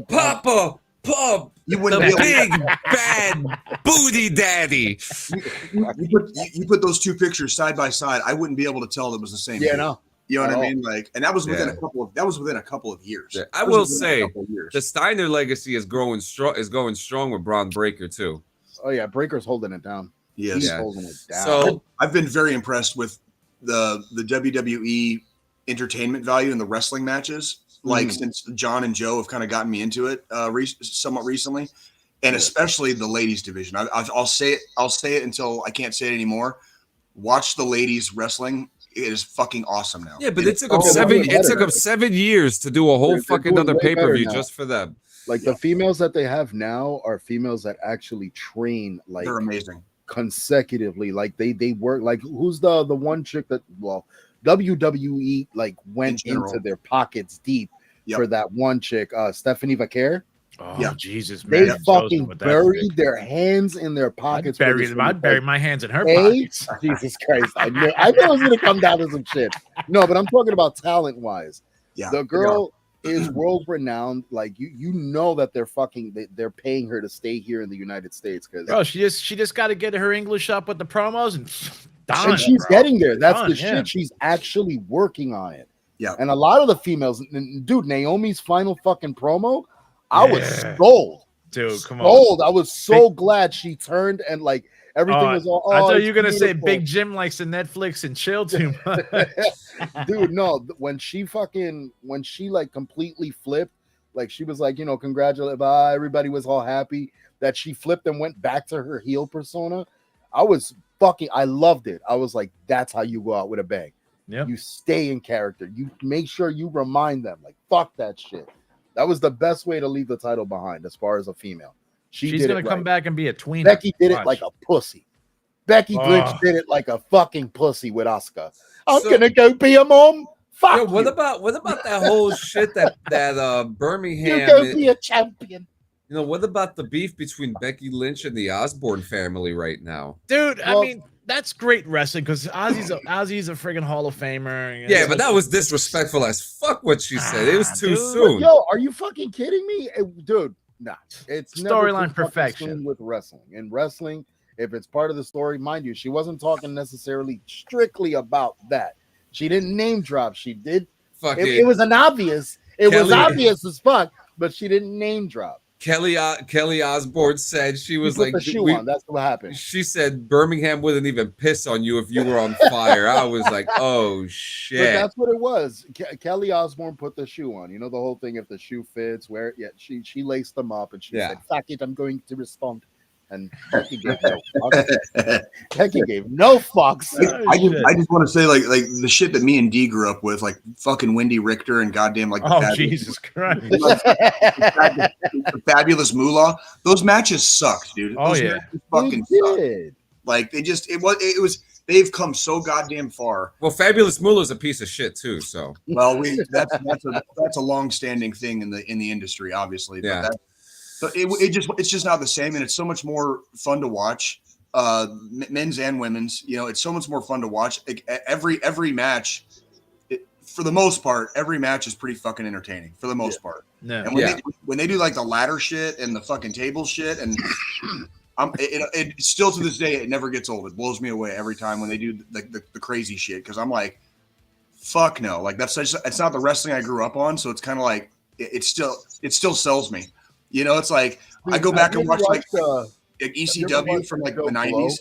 Papa Pump. You wouldn't the big bad booty daddy. You put those two pictures side by side, I wouldn't be able to tell that was the same. Yeah, no. You know what I mean? Like, and that was within a couple of years. Yeah. I will say the Steiner legacy is going strong with Braun Breaker too. Oh yeah, Breaker's holding it down. Yes. He's holding it down. So I've been very impressed with the WWE entertainment value in the wrestling matches. Like since John and Joe have kind of gotten me into it somewhat recently, and especially the ladies division. I'll say it until I can't say it anymore. Watch the ladies wrestling. It is fucking awesome now. Yeah, but it took them 7 years to do a whole fucking other pay-per-view just for them. Like the females that they have now are females that actually train like they're amazing consecutively. Like they work like who's the one chick that WWE like went into their pockets deep for that one chick, Stephanie Vaquer. Oh yeah. Jesus, man. They fucking buried their hands in their pockets. I'd bury my hands in her pockets. Jesus Christ. I knew it was gonna come down to some shit. No, but I'm talking about talent wise. Yeah. The girl is world renowned. Like you know that they're paying her to stay here in the United States because she just got to get her English up with the promos and she's getting there. That's the shit. She's actually working on it. Yeah. And a lot of the females, dude, Naomi's final fucking promo, I was sold. Dude, come on. I was so glad she turned and like everything was all. I thought you were gonna say Big Jim likes to Netflix and chill too much. Dude, no, when she like completely flipped, like she was like, congratulate, bye. Everybody was all happy that she flipped and went back to her heel persona. I loved it. I was like, that's how you go out with a bang. Yep. You stay in character. You make sure you remind them, like, fuck that shit. That was the best way to leave the title behind as far as a female. She's going to come back and be a tweener. Becky did it like a pussy. Becky Lynch did it like a fucking pussy with Asuka. I'm going to go be a mom. Fuck what about that whole shit that Birmingham? You go be a champion. What about the beef between Becky Lynch and the Osborne family right now? Dude, I mean, that's great wrestling because Ozzy's a friggin' Hall of Famer. Yeah, but that was disrespectful as fuck what she said. It was too soon. Yo, are you fucking kidding me? Dude, nah. It's storyline perfection with wrestling. In wrestling, if it's part of the story, mind you, she wasn't talking necessarily strictly about that. She didn't name drop. She did. It was obvious. It was obvious as fuck, but she didn't name drop. Kelly Osbourne said she was like, the shoe on. That's what happened. She said Birmingham wouldn't even piss on you if you were on fire. I was like, oh shit. But that's what it was. Kelly Osbourne put the shoe on. The whole thing. If the shoe fits, wear it. Yeah, she laced them up and she said, "Fuck it, I'm going to respond." And Becky gave no fucks. Becky gave no fucks. I just want to say, like the shit that me and D grew up with, like fucking Wendy Richter and goddamn like Jesus Christ, the Fabulous Moolah. Those matches sucked, dude. Those matches fucking sucked. Like they've come so goddamn far. Well, Fabulous Moolah is a piece of shit too. So that's a long-standing thing in the industry, obviously. Yeah. But it's just not the same, and it's so much more fun to watch, men's and women's. It's so much more fun to watch. Every match, for the most part, every match is pretty fucking entertaining for the most part. No. And when they do like the ladder shit and the fucking table shit, and it still to this day it never gets old. It blows me away every time when they do the crazy shit because I'm like, fuck no, like it's not the wrestling I grew up on, so it's kind of like it still sells me. It's like I go back and watch like ECW from like the 90s.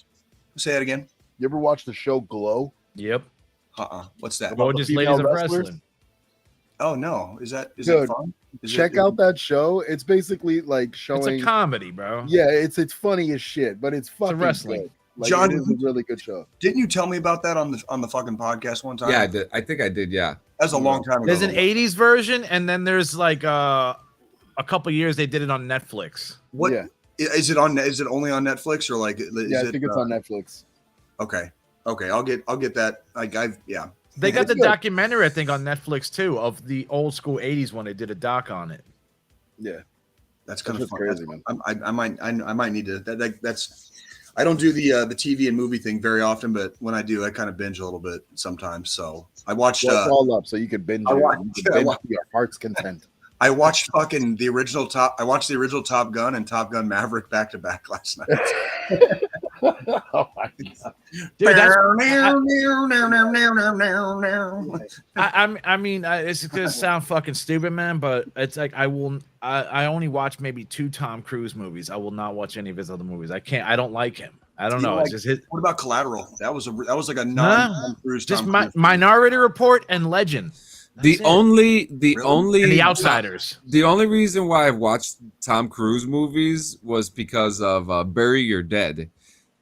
Say it again. You ever watch the show Glow? Yep. What's that? Gorgeous ladies of wrestling. Oh no, is that fun? Check out that show. It's basically like showing. It's a comedy, bro. Yeah, it's funny as shit, but it's fucking wrestling. Good. Like, John, it is a really good show. Didn't you tell me about that on the fucking podcast one time? Yeah, I did. I think I did. Yeah, that's a long time ago. There's an '80s version, and then there's like a couple years they did it on Netflix. What is it on? Is it only on Netflix or like? I think it's on Netflix. Okay. Okay, I'll get that. Like yeah. They got the documentary, I think, on Netflix too, of the old school '80s when they did a doc on it. Yeah, that's kind of crazy, man. I might need to. That's. I don't do the TV and movie thing very often, but when I do, I kind of binge a little bit sometimes. So I watched all up so you could binge. You can binge to your heart's content. I watched fucking the original Top Gun and Top Gun Maverick back to back last night. Oh my God. Dude, I mean, it's gonna sound fucking stupid, man, but it's like I only watch maybe 2 Tom Cruise movies. I will not watch any of his other movies. I can't. I don't like him. I don't know. It's just his. What about Collateral? That was like a non-Tom Cruise. Just Minority Report and Legend. The only and The Outsiders. The only reason why I've watched Tom Cruise movies was because of Bury Your Dead.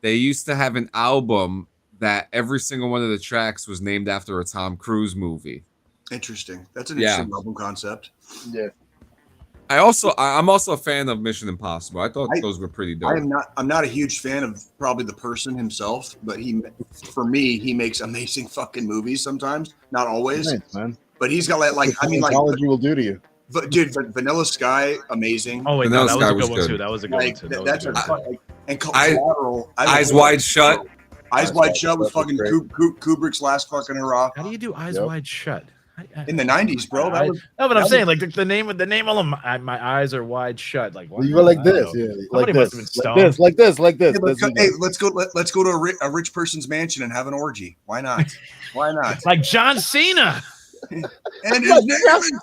They used to have an album that every single one of the tracks was named after a Tom Cruise movie. Interesting. That's an interesting album concept. Yeah. I'm also a fan of Mission Impossible. I thought those were pretty dope. I'm not a huge fan of probably the person himself, but for me, he makes amazing fucking movies sometimes. Not always. Thanks, man. But he's got like technology will do to you. But dude, Vanilla Sky, amazing. Oh wait, Vanilla that Sky was a good one good. too. That was a good one too. That's and Collateral. Eyes Wide Shut. Eyes Wide Shut was fucking Kubrick's last fucking hurrah. How do you do Eyes Wide Shut? In the 90s, bro. No, but I'm saying like the name of them. My eyes are wide shut. Like you go like this, yeah, like this, like this. Hey, let's go to a rich person's mansion and have an orgy. Why not? Why not? Like John Cena. And his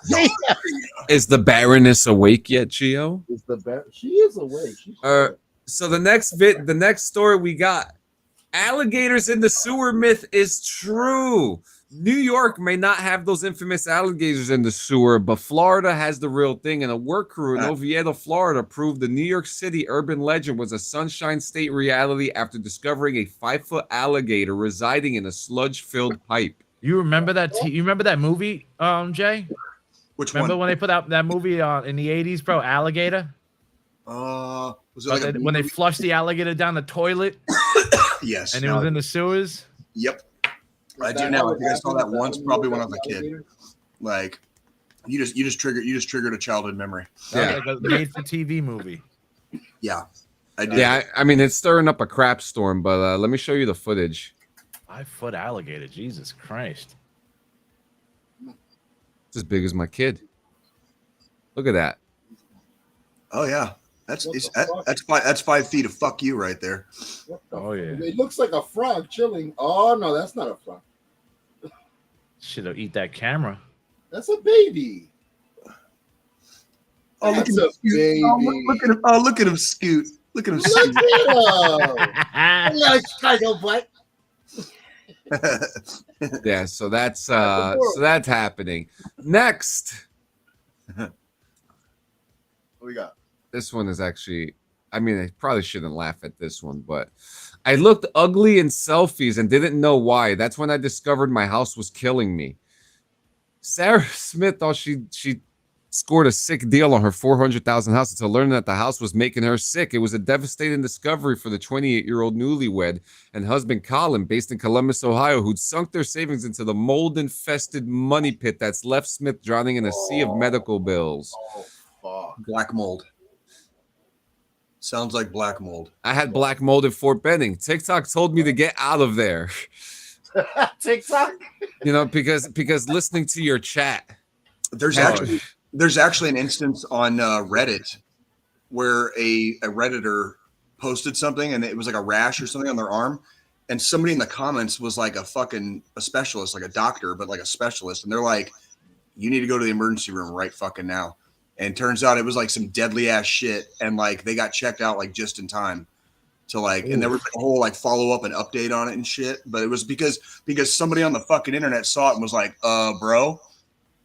name is the Baroness awake yet, Gio? She is awake. So the next story we got: alligators in the sewer myth is true. New York may not have those infamous alligators in the sewer, but Florida has the real thing. And a work crew in Oviedo, Florida, proved the New York City urban legend was a Sunshine State reality after discovering a 5-foot alligator residing in a sludge-filled pipe. You remember that? You remember that movie, Jay? Which remember one? when they put out that movie in the 80s, bro? Alligator. Was it like when they flushed the alligator down the toilet? Yes. And it was in the sewers. Yep. I do now. I think I saw that once, probably when I was a kid. Like, you just triggered a childhood memory. Yeah, like a made-for-TV movie. Yeah, I did. Yeah, I mean it's stirring up a crap storm, but let me show you the footage. 5-foot alligator, Jesus Christ! It's as big as my kid. Look at that. Oh yeah, that's 5 feet of fuck you right there. Oh yeah, it looks like a frog chilling. Oh no, that's not a frog. Should eat that camera. That's a baby. Oh, look at him scoot. Oh, look at him scoot. Look at him scoot. Yeah, so that's happening. Next. What we got? This one is actually, I mean, I probably shouldn't laugh at this one, but I looked ugly in selfies and didn't know why. That's when I discovered my house was killing me. Sarah Smith thought she scored a sick deal on her $400,000 house until learning that the house was making her sick. It was a devastating discovery for the 28-year-old newlywed and husband Colin, based in Columbus, Ohio, who'd sunk their savings into the mold-infested money pit that's left Smith drowning in a sea of medical bills. Black mold. Sounds like black mold. I had black mold in Fort Benning. TikTok told me to get out of there. TikTok? You know, because listening to your chat. There's actually an instance on Reddit where a Redditor posted something and it was like a rash or something on their arm. And somebody in the comments was like a specialist, like a doctor, but like a specialist. And they're like, you need to go to the emergency room right fucking now. And turns out it was like some deadly ass shit. And like, they got checked out like just in time to like, and there was like a whole like follow up and update on it and shit. But it was because somebody on the fucking internet saw it and was like, bro,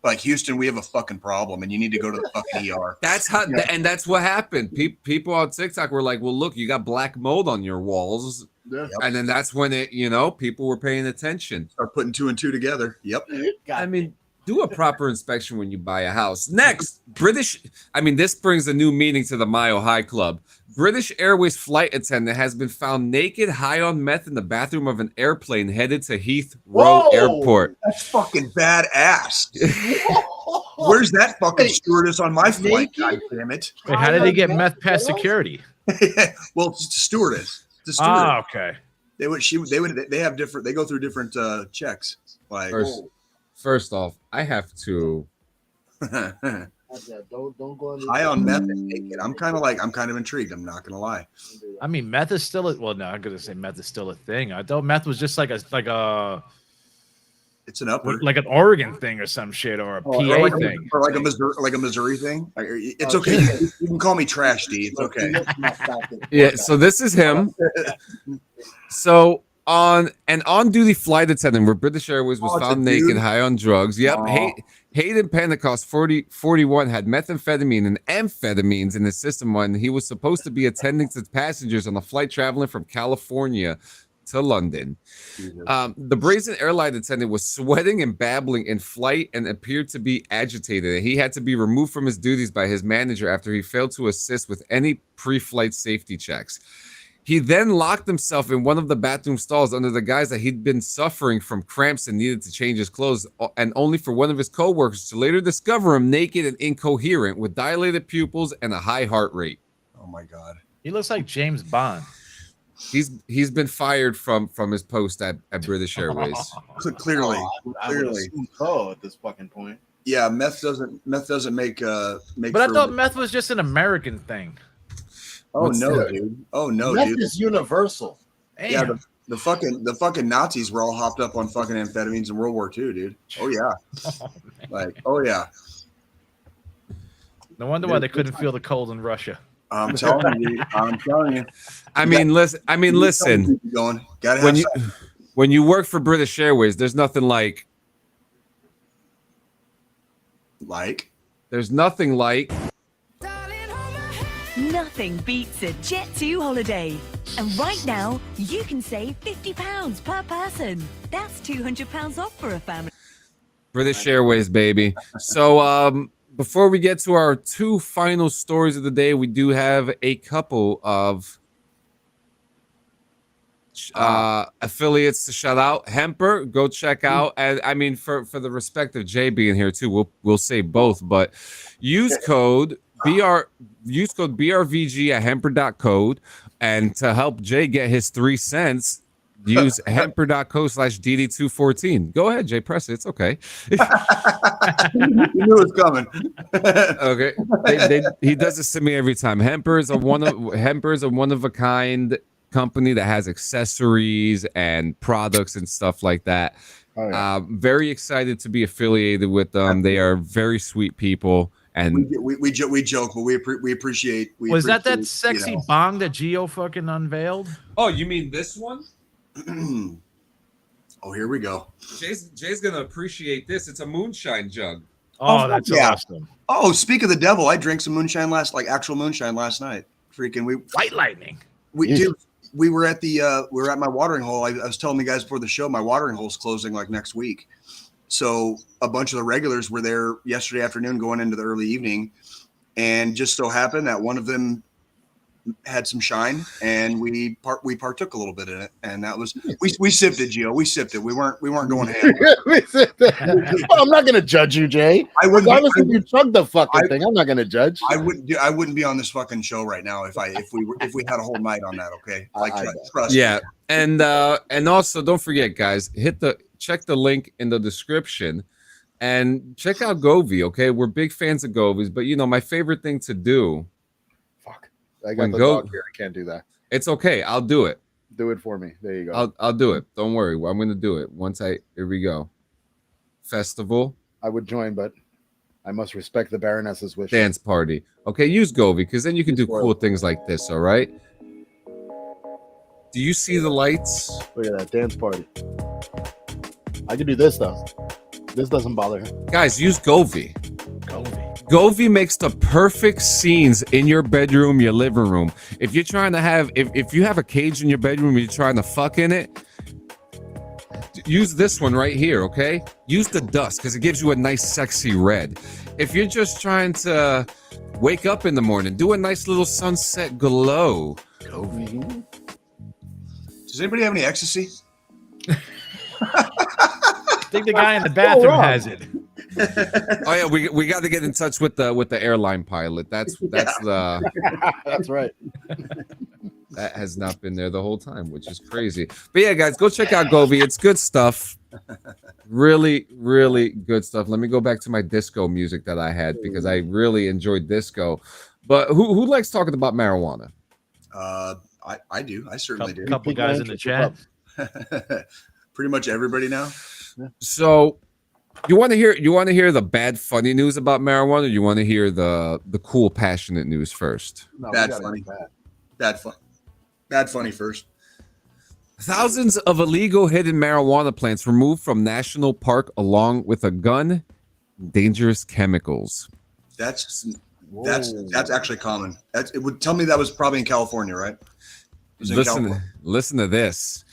like Houston, we have a fucking problem and you need to go to the fucking ER. That's how, and that's what happened. People on TikTok were like, well, look, you got black mold on your walls. Yeah. And then that's when it, people were paying attention. Start putting 2 and 2 together. Yep. I mean, Do a proper inspection when you buy a house. Next, this brings a new meaning to the Mile High Club. British Airways flight attendant has been found naked, high on meth in the bathroom of an airplane headed to Heathrow Airport. That's fucking badass. Where's that fucking stewardess on my flight? God damn it. Wait, how did he get meth past security? Well, it's the stewardess. Okay. They have different. They go through different checks. Like first off, I have to. Don't go on high on meth and naked. I'm kind of intrigued. I'm not gonna lie. I mean, meth is still I'm gonna say meth is still a thing. I thought meth was just like a. It's an upper, like an Oregon thing or some shit, or a PA thing, or like a Missouri thing. It's okay. You can call me Trash D. It's okay. Yeah. So this is him. So on an on-duty flight attendant where British Airways was found naked, high on drugs. Yep. Hayden Pentecost, 41, had methamphetamine and amphetamines in his system when he was supposed to be attending to passengers on a flight traveling from California to London. The brazen airline attendant was sweating and babbling in flight and appeared to be agitated. He had to be removed from his duties by his manager after he failed to assist with any pre-flight safety checks. He then locked himself in one of the bathroom stalls under the guise that he'd been suffering from cramps and needed to change his clothes, and only for one of his co-workers to later discover him naked and incoherent with dilated pupils and a high heart rate. Oh my God. He looks like James Bond. He's been fired from his post at British Airways. Clearly. I would assume so at this fucking point. Yeah, meth doesn't make. But I thought meth was just an American thing. Oh no, dude! Oh no, meth dude! is universal. Damn. Yeah, the fucking Nazis were all hopped up on fucking amphetamines in World War II, dude. Oh yeah, oh yeah. No wonder why they couldn't feel the cold in Russia. I'm telling you. I mean, listen. Going. Gotta have when you work for British Airways, there's nothing like. There's nothing like. Nothing beats a Jet2 holiday. And right now, you can save £50 per person. That's £200 off for a family. British Airways, baby. So before we get to our two final stories of the day, we do have a couple of affiliates to shout out. Hemper, go check out. And I mean, for the respect of Jay being here too, we'll say both, but use code BRVG at hemper.code, and to help Jay get his 3 cents, use hemper.co/DD214. Go ahead, Jay, press it. It's okay. You knew it was coming. Okay. He does this to me every time. Hemper is a one of a kind company that has accessories and products and stuff like that. Oh, yeah. Very excited to be affiliated with them. They are very sweet people. And we joke, but we appreciate. Was that sexy bong that Gio fucking unveiled? Oh, you mean this one? Oh, here we go. Jay's gonna appreciate this. It's a moonshine jug. Oh, that's awesome. Oh, speak of the devil, I drank some moonshine actual moonshine last night. Freaking White Lightning. We were at my watering hole. I was telling you guys before the show, my watering hole's closing like next week. So a bunch of the regulars were there yesterday afternoon going into the early evening, and just so happened that one of them had some shine, and we partook a little bit in it, and that was we sipped it, Gio. We sipped it. We weren't going ham. Well, I'm not going to judge you, Jay. I wouldn't. Honestly, you chugged the fucking thing. I'm not going to judge. I wouldn't be on this fucking show right now if we had a whole night on that. Okay, trust. Yeah, and also don't forget, guys, check the link in the description and check out Govee. Okay, we're big fans of Govee's, but my favorite thing to do. Fuck, I got the dog here. I can't do that. It's okay. I'll do it. Do it for me. There you go. I'll do it. Don't worry. I'm going to do it here we go. Festival. I would join, but I must respect the Baroness's wishes. Dance party. Okay, use Govee because then you can do cool things like this. All right. Do you see the lights? Look at that dance party. I can do this though. This doesn't bother him. Guys, use Govee. Govee makes the perfect scenes in your bedroom, your living room. If you're trying to have, if you have a cage in your bedroom, and you're trying to fuck in it, use this one right here, okay? use the dust because it gives you a nice, sexy red. If you're just trying to wake up in the morning, do a nice little sunset glow. Does anybody have any ecstasy? I think the guy in the bathroom has it. Oh yeah, we got to get in touch with the airline pilot. That's the That's right. that has not been there the whole time, which is crazy. But yeah, guys, go check out Govee. It's good stuff. Really, really good stuff. Let me go back to my disco music that I had because I really enjoyed disco. But who likes talking about marijuana? I do. I certainly do. A couple guys in the chat. Pretty much everybody now. So you want to hear the bad funny news about marijuana, or you want to hear the cool passionate news first? No, Bad funny. Bad funny first. Thousands of illegal hidden marijuana plants removed from national park along with a gun, dangerous chemicals. That's actually common. It would tell me that was probably in California, right? Listen to this.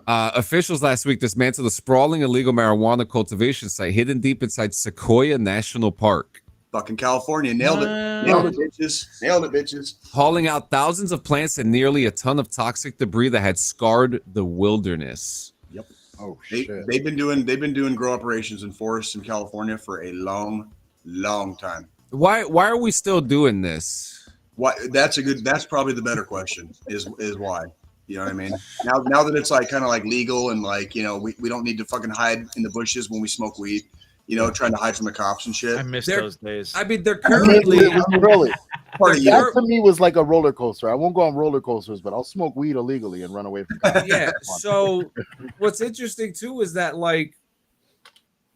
Officials last week dismantled a sprawling illegal marijuana cultivation site hidden deep inside Sequoia National Park. Fucking California. Nailed it. Nailed it, bitches. Nailed it, bitches. Hauling out thousands of plants and nearly a ton of toxic debris that had scarred the wilderness. Yep. Oh shit. They've been doing grow operations in forests in California for a long time. Why are we still doing this? Why? That's probably the better question is why. You know what I mean? Now that it's like kind of like legal and like, you know, we don't need to fucking hide in the bushes when we smoke weed, you know, trying to hide from the cops and shit. I miss those days. I mean, they're currently really. That to me was like a roller coaster. I won't go on roller coasters, but I'll smoke weed illegally and run away from cops. Yeah. So what's interesting too is that like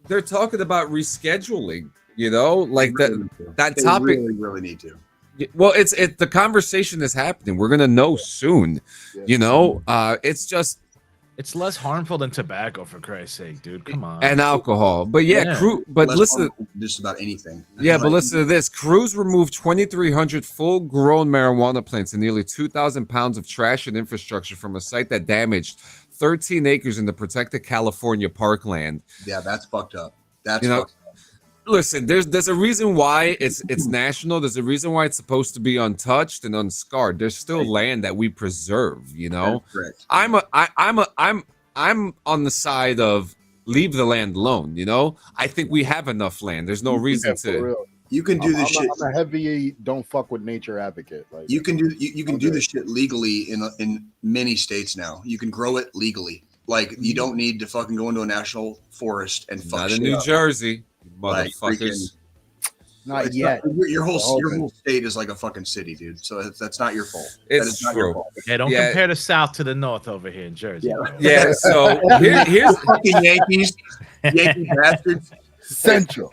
they're talking about rescheduling, you know, like that topic really need to. Well, it's the conversation is happening. We're gonna know soon. You know, it's less harmful than tobacco, for Christ's sake, dude. Come on. And alcohol. But listen, just about anything. Yeah, but listen to this. Crews removed 2,300 full-grown marijuana plants and nearly 2,000 pounds of trash and infrastructure from a site that damaged 13 acres in the protected California parkland. Yeah, that's fucked up. That's fucked up. Listen, there's a reason why it's national. There's a reason why it's supposed to be untouched and unscarred. There's still land that we preserve, you know. Correct. I'm on the side of leave the land alone, you know. I think we have enough land. There's no reason to. You can do this shit. I'm a heavy don't fuck with nature advocate. Like you can do this shit legally in many states now. You can grow it legally. Like you don't need to fucking go into a national forest and fuck. Not in New Jersey. Motherfuckers. Not yet. Your whole state is like a fucking city, dude. So that's not your fault. It's not true. your fault. Yeah, don't compare the South to the North over here in Jersey. Yeah. So here's fucking Yankees, Yankee bastards. Central.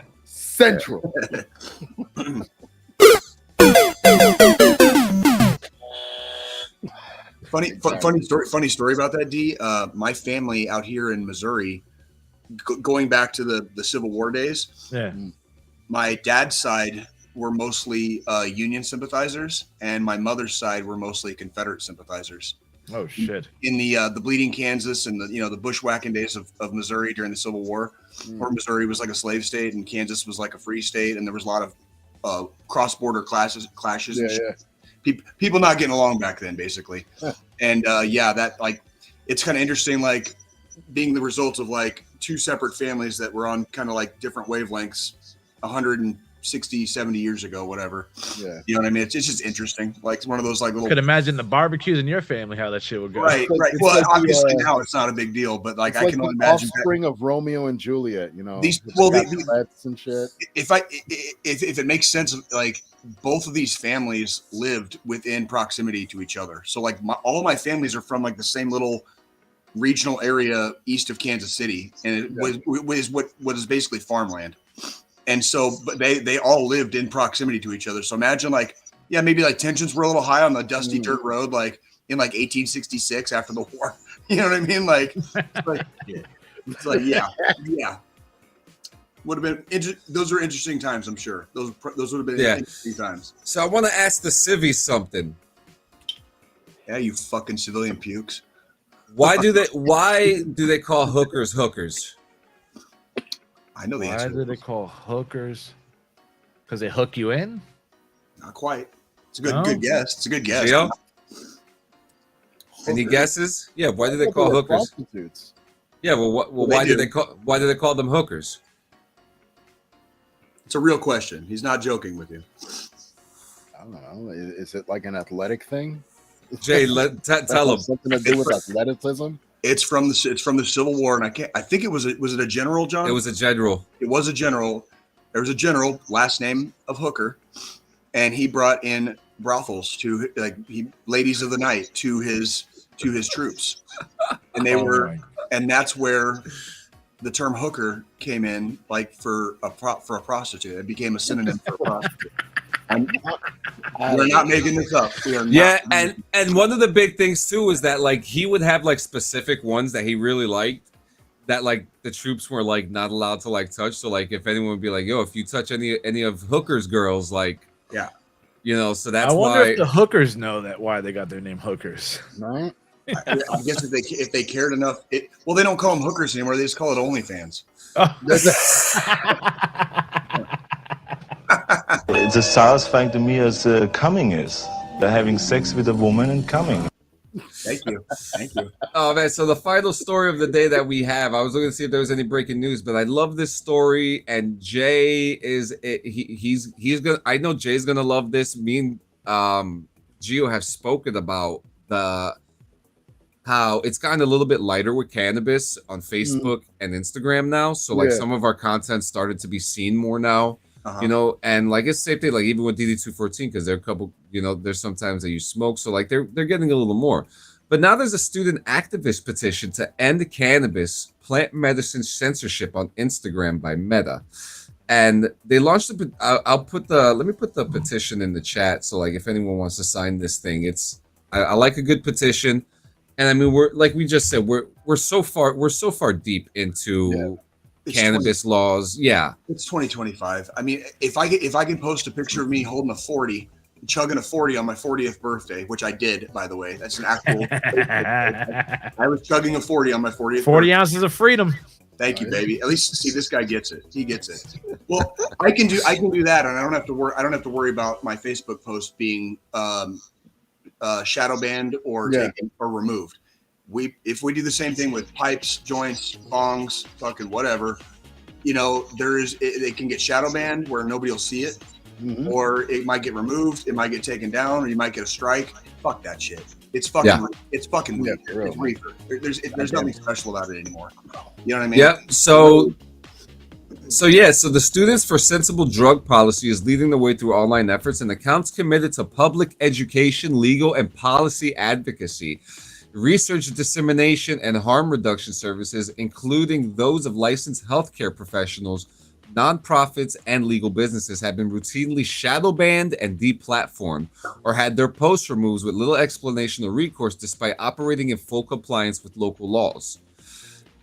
Funny story about that, D. My family out here in Missouri. Going back to the Civil War days, my dad's side were mostly Union sympathizers, and my mother's side were mostly Confederate sympathizers. Oh shit! In the Bleeding Kansas and the bushwhacking days of Missouri during the Civil War, where Missouri was like a slave state and Kansas was like a free state, and there was a lot of cross-border clashes. People not getting along back then, basically. And that like it's kind of interesting, like being the result of like two separate families that were on kind of like different wavelengths 160, 70 years ago, whatever. Yeah. You know what I mean? It's just interesting. Like it's one of those like little. Could imagine the barbecues in your family, how that shit would go. Right. Well, obviously now it's not a big deal, but like I can only imagine. Offspring of Romeo and Juliet, you know. These and shit. If it makes sense, like both of these families lived within proximity to each other. So like all of my families are from like the same little regional area east of Kansas City, and it was what is basically farmland. And so, but they all lived in proximity to each other. So imagine like, maybe like tensions were a little high on the dusty dirt road, like in like 1866 after the war. You know what I mean? Like, it's like yeah. Would have been those are interesting times, I'm sure. Those would have been interesting times. So I want to ask the civvies something. Yeah, you fucking civilian pukes. Why do they call hookers hookers? I know the Why answer. do they call hookers? Because they hook you in? Not quite. It's a good guess. It's a good guess. Gio? Any guesses? Yeah, why do they call hookers? Prostitutes. Yeah, why do they call them hookers? It's a real question. He's not joking with you. I don't know. Is it like an athletic thing? Jay, tell him. Something to do with athleticism. It's from the Civil War, and I think it was it a general, John? It was a general. It was a general. There was a general, last name of Hooker, and he brought in brothels to ladies of the night to his troops, and they and that's where the term hooker came in, like for a prostitute. It became a synonym for a prostitute. We're not making this up. We are not. Yeah, and one of the big things too is that like he would have like specific ones that he really liked that like the troops were like not allowed to like touch. So like if anyone would be like, yo, if you touch any of Hooker's girls, like yeah, you know, so that's I wonder why if the hookers know that why they got their name hookers. Right? I guess if they cared enough, they don't call them hookers anymore. They just call it OnlyFans. Oh. It's as satisfying to me as coming is. Having sex with a woman and coming. Thank you. Oh man, so the final story of the day that we have, I was looking to see if there was any breaking news, but I love this story, and Jay he's gonna, I know Jay's gonna love this. Me and Gio have spoken about how it's gotten a little bit lighter with cannabis on Facebook and Instagram now. So like some of our content started to be seen more now. You know, and like it's the same thing, like even with DD214, because there are a couple, you know, there's sometimes that you smoke, so like they're getting a little more. But now there's a student activist petition to end cannabis plant medicine censorship on Instagram by Meta, and they launched let me put the petition in the chat, so like if anyone wants to sign this thing, I like a good petition, and I mean we're like we just said we're so far deep into. Cannabis laws, it's 2025. I mean, if I can post a picture of me holding a 40, chugging a 40 on my 40th birthday, which I did, by the way, that's an actual. I was chugging a 40 on my 40th. 40 ounces of freedom. Thank you, baby. At least see this guy gets it. He gets it. Well, I can do that, and I don't have to worry about my Facebook post being shadow banned or taken or removed. If we do the same thing with pipes, joints, bongs, fucking whatever, you know, it can get shadow banned where nobody will see it, or it might get removed, it might get taken down, or you might get a strike.Ck that shit. It's fucking it's fucking weird. It's reefer. There's nothing special about it anymore. You know what I mean? Yeah. So the Students for Sensible Drug Policy is leading the way through online efforts and accounts committed to public education, legal, and policy advocacy, research dissemination, and harm reduction services, including those of licensed healthcare professionals, nonprofits, and legal businesses, have been routinely shadow banned and deplatformed or had their posts removed with little explanation or recourse despite operating in full compliance with local laws.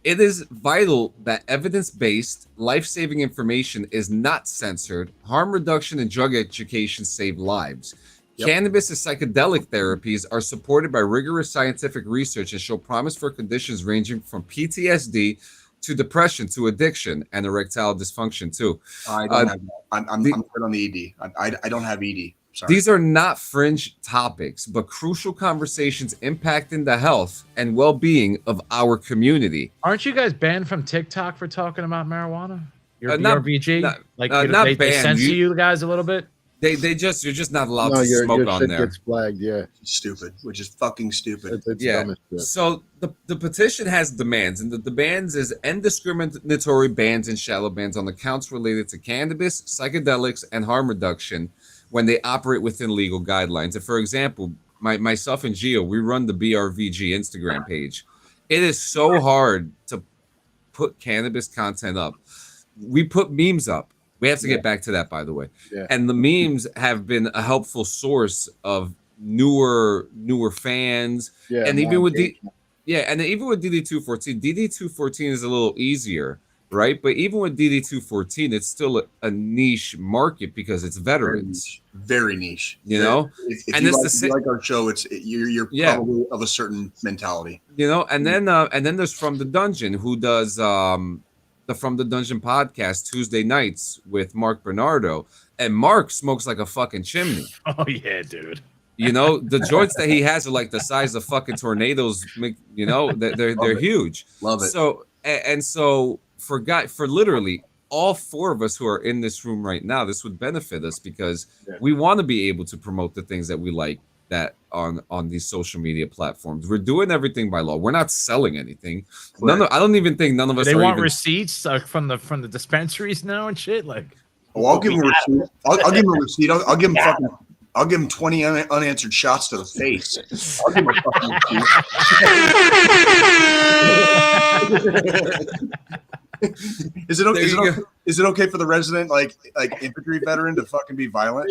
It is vital that evidence-based, life-saving information is not censored. Harm reduction and drug education save lives. Cannabis and psychedelic therapies are supported by rigorous scientific research and show promise for conditions ranging from PTSD to depression to addiction and erectile dysfunction too. I don't have that. I'm good on the ED. I don't have ED. Sorry. These are not fringe topics, but crucial conversations impacting the health and well-being of our community. Aren't you guys banned from TikTok for talking about marijuana? Your not BRBG? not they banned. censor you guys a little bit? You're just not allowed to smoke on there. Gets flagged, Stupid, which is fucking stupid. It's So the petition has demands, and the demands is end discriminatory bans and shallow bans on accounts related to cannabis, psychedelics, and harm reduction when they operate within legal guidelines. And for example, myself and Gio, we run the BRVG Instagram page. It is so hard to put cannabis content up. We put memes up. We have to get back to that, by the way. And the memes have been a helpful source of newer fans. And even with even with DD214, DD214 is a little easier, right? But even with DD214, it's still a niche market because it's veterans. Very niche. You know? If you like our show, you're probably of a certain mentality. You know, and then there's From the Dungeon, who does the From the Dungeon podcast Tuesday nights with Mark Bernardo, and Mark smokes like a fucking chimney. Oh yeah, dude. You know, the joints that he has are like the size of fucking tornadoes. You know, they're huge. Love it. So so for literally all four of us who are in this room right now, this would benefit us because we want to be able to promote the things that we like that on these social media platforms. We're doing everything by law. We're not selling anything. I don't even think none of us. They want receipts from the dispensaries now and shit. Like, I'll give him a receipt. I'll give him a receipt. I'll give him I'll give him 20 unanswered shots to the face. I'll give him a fucking receipt. Is it okay for the resident like infantry veteran to fucking be violent?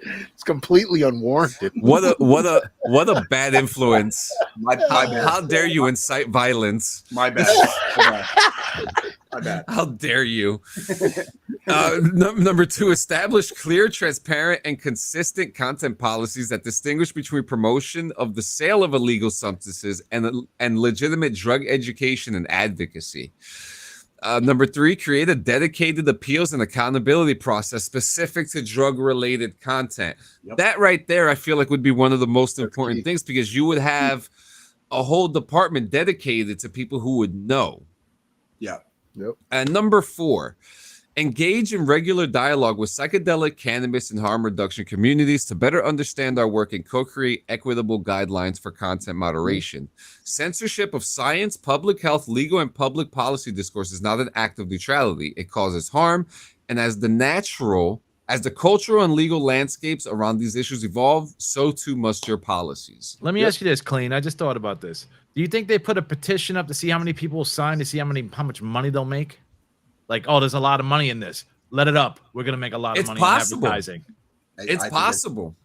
It's completely unwarranted. What a bad influence. My bad. How dare you incite violence? My bad. My bad. How dare you? Number 2, establish clear, transparent, and consistent content policies that distinguish between promotion of the sale of illegal substances and legitimate drug education and advocacy. Number 3, create a dedicated appeals and accountability process specific to drug-related content. Yep. That right there, I feel like would be one of the most important things because you would have a whole department dedicated to people who would know. Yeah. Yep. And number 4, engage in regular dialogue with psychedelic, cannabis, and harm reduction communities to better understand our work and co-create equitable guidelines for content moderation. Censorship of science, public health, legal, and public policy discourse is not an act of neutrality. It causes harm, and as the cultural and legal landscapes around these issues evolve, so too must your policies. Let me ask you this, Clean. I just thought about this. Do you think they put a petition up to see how many people will sign to see how much money they'll make? Like, oh, there's a lot of money in this. Let it up. We're gonna make a lot of money in advertising. It's possible.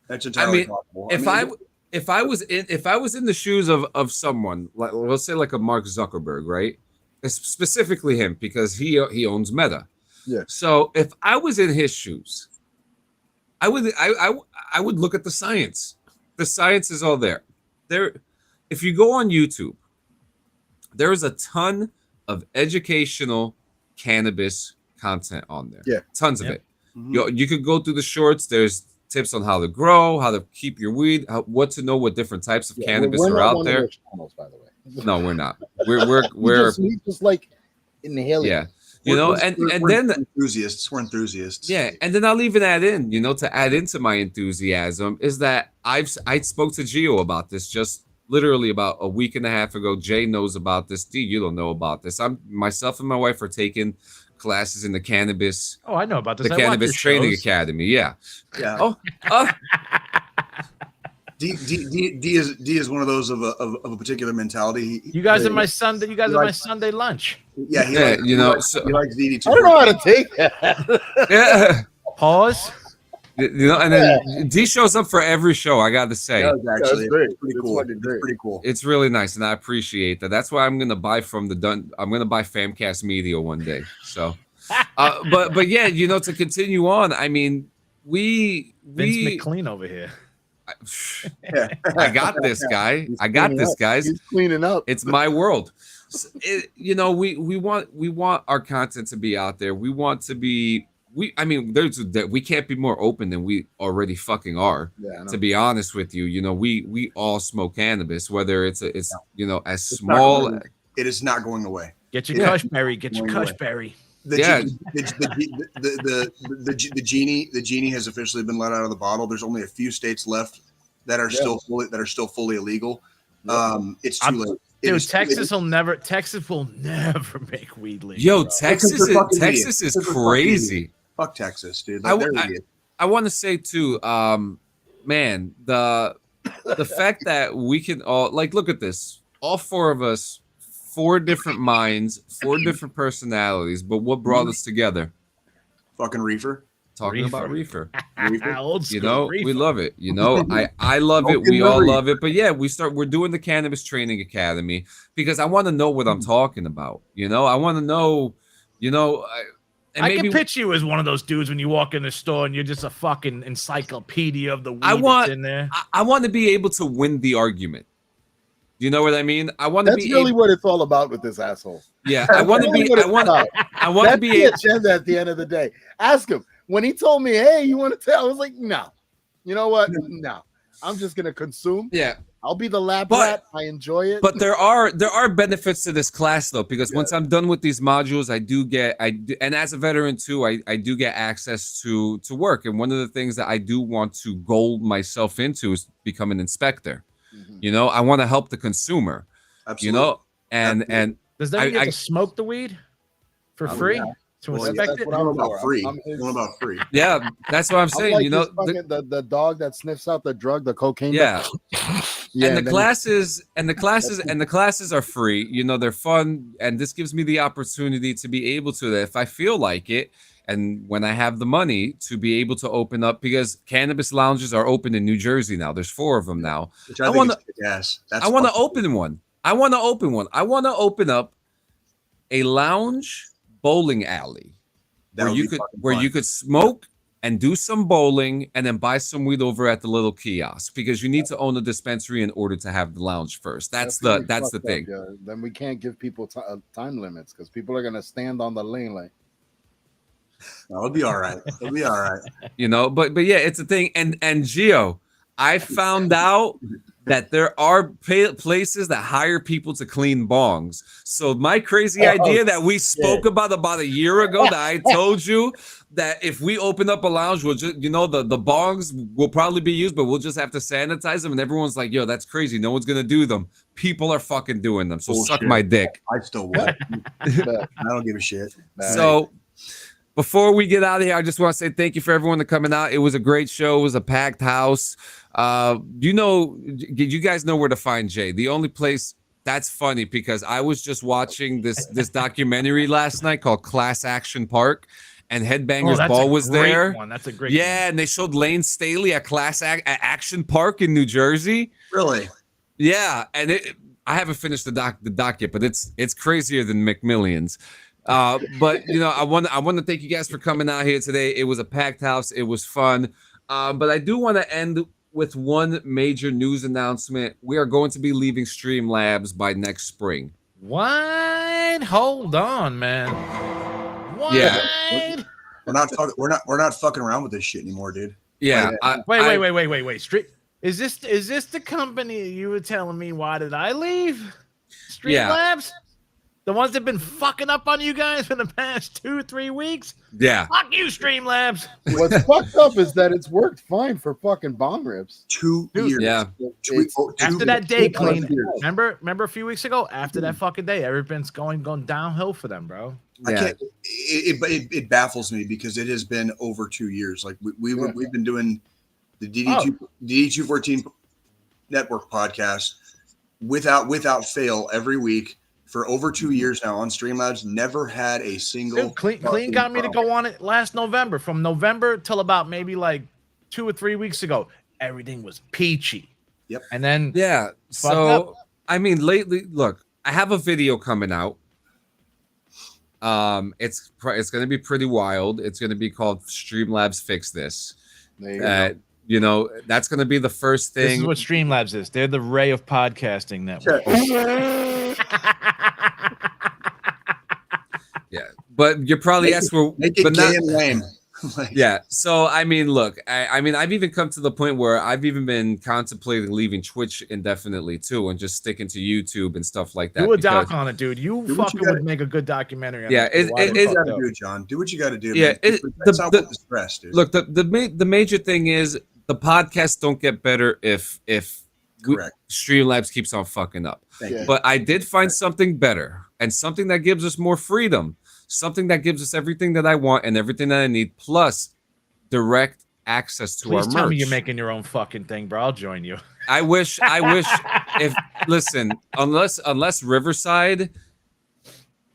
That's entirely possible. If I was in the shoes of someone, like let's say like a Mark Zuckerberg, right? Specifically him because he owns Meta. Yeah. So if I was in his shoes, I would look at the science. The science is all there. If you go on YouTube, there is a ton of educational cannabis content on there. Yeah. Tons of it. You could go through the shorts. There's tips on how to grow, how to keep your weed, what to know what different types of cannabis are out there. Channels, by the way. No, we're not. We're just like inhaling. Yeah. You know, and then enthusiasts. We're enthusiasts. Yeah, and then I'll even add in, to add into my enthusiasm is that I spoke to Gio about this just literally about a week and a half ago. Jay knows about this. D, you don't know about this. Myself and my wife are taking classes in the cannabis. Oh, I know about this. The Cannabis Training Academy. Yeah. Yeah. D is one of those of a particular mentality. You guys are my Sunday. You guys are my Sunday lunch. Yeah. He likes DD too. I don't know how to take that. Yeah. Pause. And then D shows up for every show. I got to say, actually pretty cool. It's pretty cool. It's really nice, and I appreciate that. That's why I'm gonna buy I'm gonna buy Famcast Media one day. So, but yeah, to continue on. I mean, Vince McLean over here. I got this, guy. I got this, guys. He's cleaning up. It's my world. We want our content to be out there. We want to be. We can't be more open than we already fucking are. Yeah, to be honest with you, we all smoke cannabis, whether it's as small. It is not going away. Get your Kush berry. Get your Kush berry. The genie has officially been let out of the bottle. There's only a few states left that are still fully illegal. It's too late. Dude, Texas will never make weed legal. Yo, Texas is crazy. Fuck Texas, dude. I want to say too, man, the fact that we can all look at this, all four of us, 4 different minds, 4 different personalities, but what brought us together? Fucking reefer. Talking about reefer. Old school reefer. We love it. I love it. We all love it. But yeah, we're doing the Cannabis Training Academy because I want to know what I'm talking about. I want to know, I can picture you as one of those dudes when you walk in the store and you're just a fucking encyclopedia of the weed that's in there. I want to be able to win the argument. You know what I mean? I want to be. That's really what it's all about with this asshole. Yeah, I want to be. I want to be the agenda at the end of the day. Ask him when he told me, "Hey, you want to tell?" I was like, "No." You know what? No. I'm just gonna consume. Yeah. I'll be the lab rat. I enjoy it. But there are benefits to this class though, because once I'm done with these modules, and as a veteran too, I do get access to work. And one of the things that I do want to goal myself into is become an inspector. You know, I want to help the consumer. Absolutely. You know, and does that mean you have to smoke the weed for free to inspect it? What I'm about free. Free. Yeah, that's what I'm saying. Like you know, the dog that sniffs out the drug, the cocaine. Yeah. Yeah, and the classes are free. You know, they're fun, and this gives me the opportunity to be able to, if I feel like it, and when I have the money, to be able to open up, because cannabis lounges are open in New Jersey now. There's 4 of them now. I want to open one. I want to open up a lounge bowling alley where you could smoke and do some bowling and then buy some weed over at the little kiosk, because you need to own a dispensary in order to have the lounge first. That's the thing. Then we can't give people time limits, because people are gonna stand on the lane like. No, it'll be all right. It'll be all right. You know, but yeah, it's a thing. And Gio, I found out that there are places that hire people to clean bongs. So my crazy idea that we spoke about a year ago, that I told you that if we open up a lounge, we'll just, you know, the bongs will probably be used, but we'll just have to sanitize them. And everyone's like, yo, that's crazy. No one's going to do them. People are fucking doing them. So suck my dick. I still would. I don't give a shit. So before we get out of here, I just want to say thank you for everyone coming out. It was a great show. It was a packed house. You guys know where to find Jay. The only place. That's funny, because I was just watching this documentary last night called Class Action Park, and Headbangers Ball was there. That's a great one. And they showed Lane Staley at Action Park in New Jersey. Really? Yeah, and I haven't finished the doc yet, but it's crazier than McMillions. But you know, I want to thank you guys for coming out here today. It was a packed house. It was fun. But I do want to end with one major news announcement. We are going to be leaving Streamlabs by next spring. What? Hold on, man. What? Yeah. We're not fucking around with this shit anymore, dude. Yeah. Wait. Is this the company you were telling me? Why did I leave? Streamlabs? The ones that've been fucking up on you guys for the past 2-3 weeks? Yeah. Fuck you, Streamlabs. What's fucked up is that it's worked fine for fucking bong rips. 2 years. Yeah. After that day, clean. Remember a few weeks ago? After that fucking day, everything's going downhill for them, bro. I can't. It baffles me, because it has been over 2 years. Like we've been doing the DD214 network podcast without fail every week for over 2 years now on Streamlabs. Never had a single. Dude, Clean got me to go on it last November. From November till about maybe like 2 or 3 weeks ago, everything was peachy. Yep. And then so I mean, lately, look, I have a video coming out. It's going to be pretty wild. It's going to be called Streamlabs Fix This. There you go. You know, that's going to be the first thing. This is what Streamlabs is. They're the Ray of podcasting network. Yeah, but you're probably asked for, but not lame. Yeah. So I mean, look, I mean, I've even come to the point where I've even been contemplating leaving Twitch indefinitely too, and just sticking to YouTube and stuff like that. Do a doc on it, dude. You fucking would make a good documentary. On yeah, it got to do, John. Do what you got to do. Yeah, the stress, dude. Look, the major thing is the podcasts don't get better if Streamlabs keeps on fucking up. But I did find something better, and something that gives us more freedom, something that gives us everything that I want and everything that I need, plus direct access to our merch. Tell me you're making your own fucking thing, bro. I'll join you. I wish if listen, unless Riverside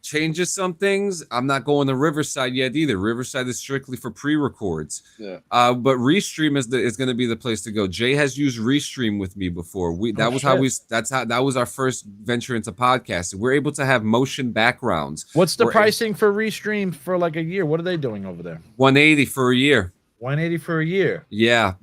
changes some things. I'm not going to Riverside yet either. Riverside is strictly for pre-records. Yeah. But Restream is going to be the place to go. Jay has used Restream with me before. That was our first venture into podcasting. We're able to have motion backgrounds. What's the pricing for Restream for like a year? What are they doing over there? $180 for a year. $180 for a year. Yeah,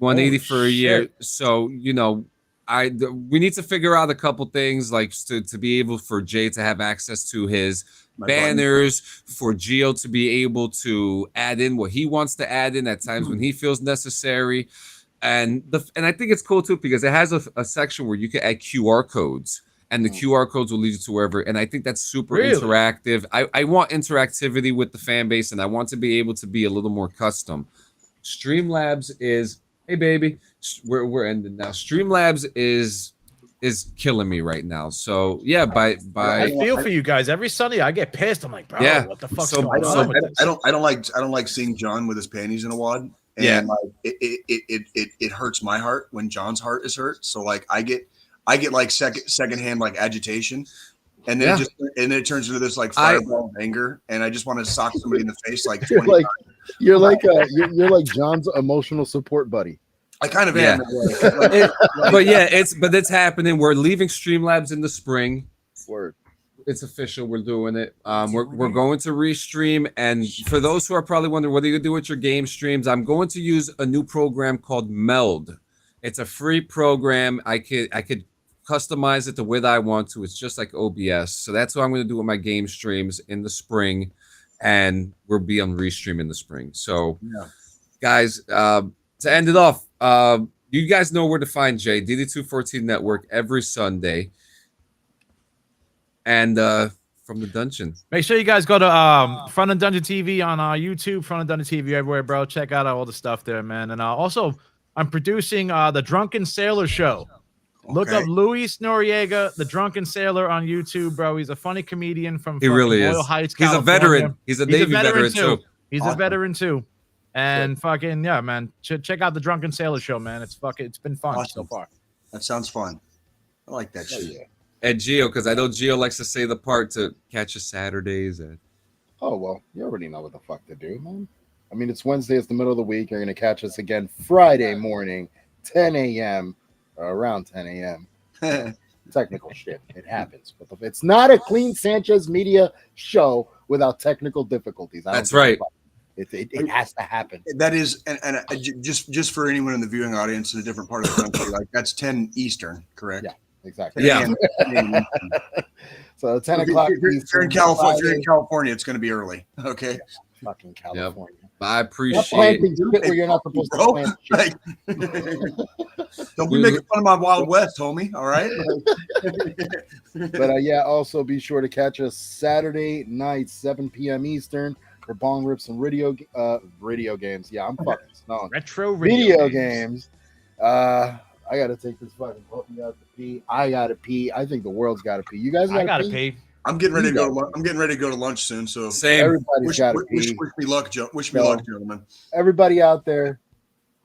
$180 for a year. So we need to figure out a couple things, like to be able for Jay to have access to his banners, for Gio to be able to add in what he wants to add in at times when he feels necessary. And I think it's cool too, because it has a section where you can add QR codes, and the QR codes will lead you to wherever. And I think that's super interactive. I want interactivity with the fan base, and I want to be able to be a little more custom. Streamlabs is, hey baby, we're ending now. Streamlabs is killing me right now. So yeah, by I feel for you guys. Every Sunday I get pissed. I'm like, bro, what the fuck's going on? I don't like seeing John with his panties in a wad. And like it hurts my heart when John's heart is hurt. So like I get like secondhand like agitation. And then it turns into this like fireball of anger, and I just want to sock somebody in the face like 20 times. You're like John's emotional support buddy. I kind of am. But it's happening. We're leaving Streamlabs in the spring. Word. It's official. We're doing it. We're going to Restream, and for those who are probably wondering what are you gonna do with your game streams, I'm going to use a new program called Meld. It's a free program. I could customize it the way that I want to. It's just like OBS. So that's what I'm going to do with my game streams in the spring, and we'll be on Restream in the spring. So guys, to end it off, you guys know where to find Jay, DD214 Network, every Sunday. And from the dungeon. Make sure you guys go to Front of Dungeon TV on YouTube, Front of Dungeon TV everywhere, bro. Check out all the stuff there, man. And also, I'm producing the Drunken Sailor Show. Look up Luis Noriega, the Drunken Sailor, on YouTube, bro. He's a funny comedian from Royal Heights, California. He's a veteran. He's a Navy veteran too. He's a veteran too. And fucking man, check out the Drunken Sailor Show, man. It's been fun so far. That sounds fun. I like that shit. Yeah. And Gio, because I know Gio likes to say the part to catch us Saturdays. Oh well, you already know what the fuck to do, man. I mean, it's Wednesday. It's the middle of the week. You're gonna catch us again Friday morning, 10 a.m. Around 10 a.m. Technical shit. It happens. But it's not a Clean Sanchez Media show without technical difficulties. That's right. It has to happen. That is, and just for anyone in the viewing audience in a different part of the country, like that's 10 Eastern, correct? Yeah, exactly. Yeah. So 10 o'clock. If you're in California, it's going to be early. Okay. Yeah, fucking California. Yep. I appreciate it. Where you're not supposed to plant shit. Don't be making fun of my Wild West, homie. All right. But also be sure to catch us Saturday night, 7 p.m. Eastern, for Bong Rips and radio games. Yeah, I'm fucking stoned. Retro video games. I gotta take this fucking puppy out to pee. I gotta pee. I think the world's gotta pee. You guys gotta pee? I'm getting ready to go. I'm getting ready to go to lunch soon. So same. Everybody's gotta pee. Wish me luck, Joe. Wish me luck, gentlemen. Everybody out there,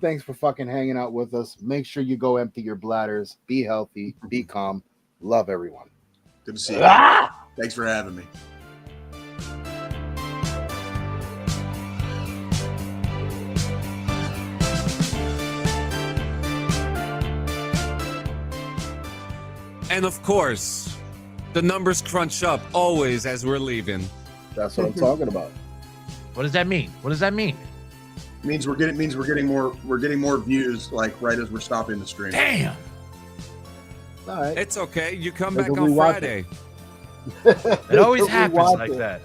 thanks for fucking hanging out with us. Make sure you go empty your bladders. Be healthy. Be calm. Love everyone. Good to see you. Thanks for having me. And of course, the numbers crunch up always as we're leaving. That's what I'm talking about. What does that mean? What does that mean? It means we're getting more views like right as we're stopping the stream. Damn. All right. It's okay. You come back on Friday. It always happens like that.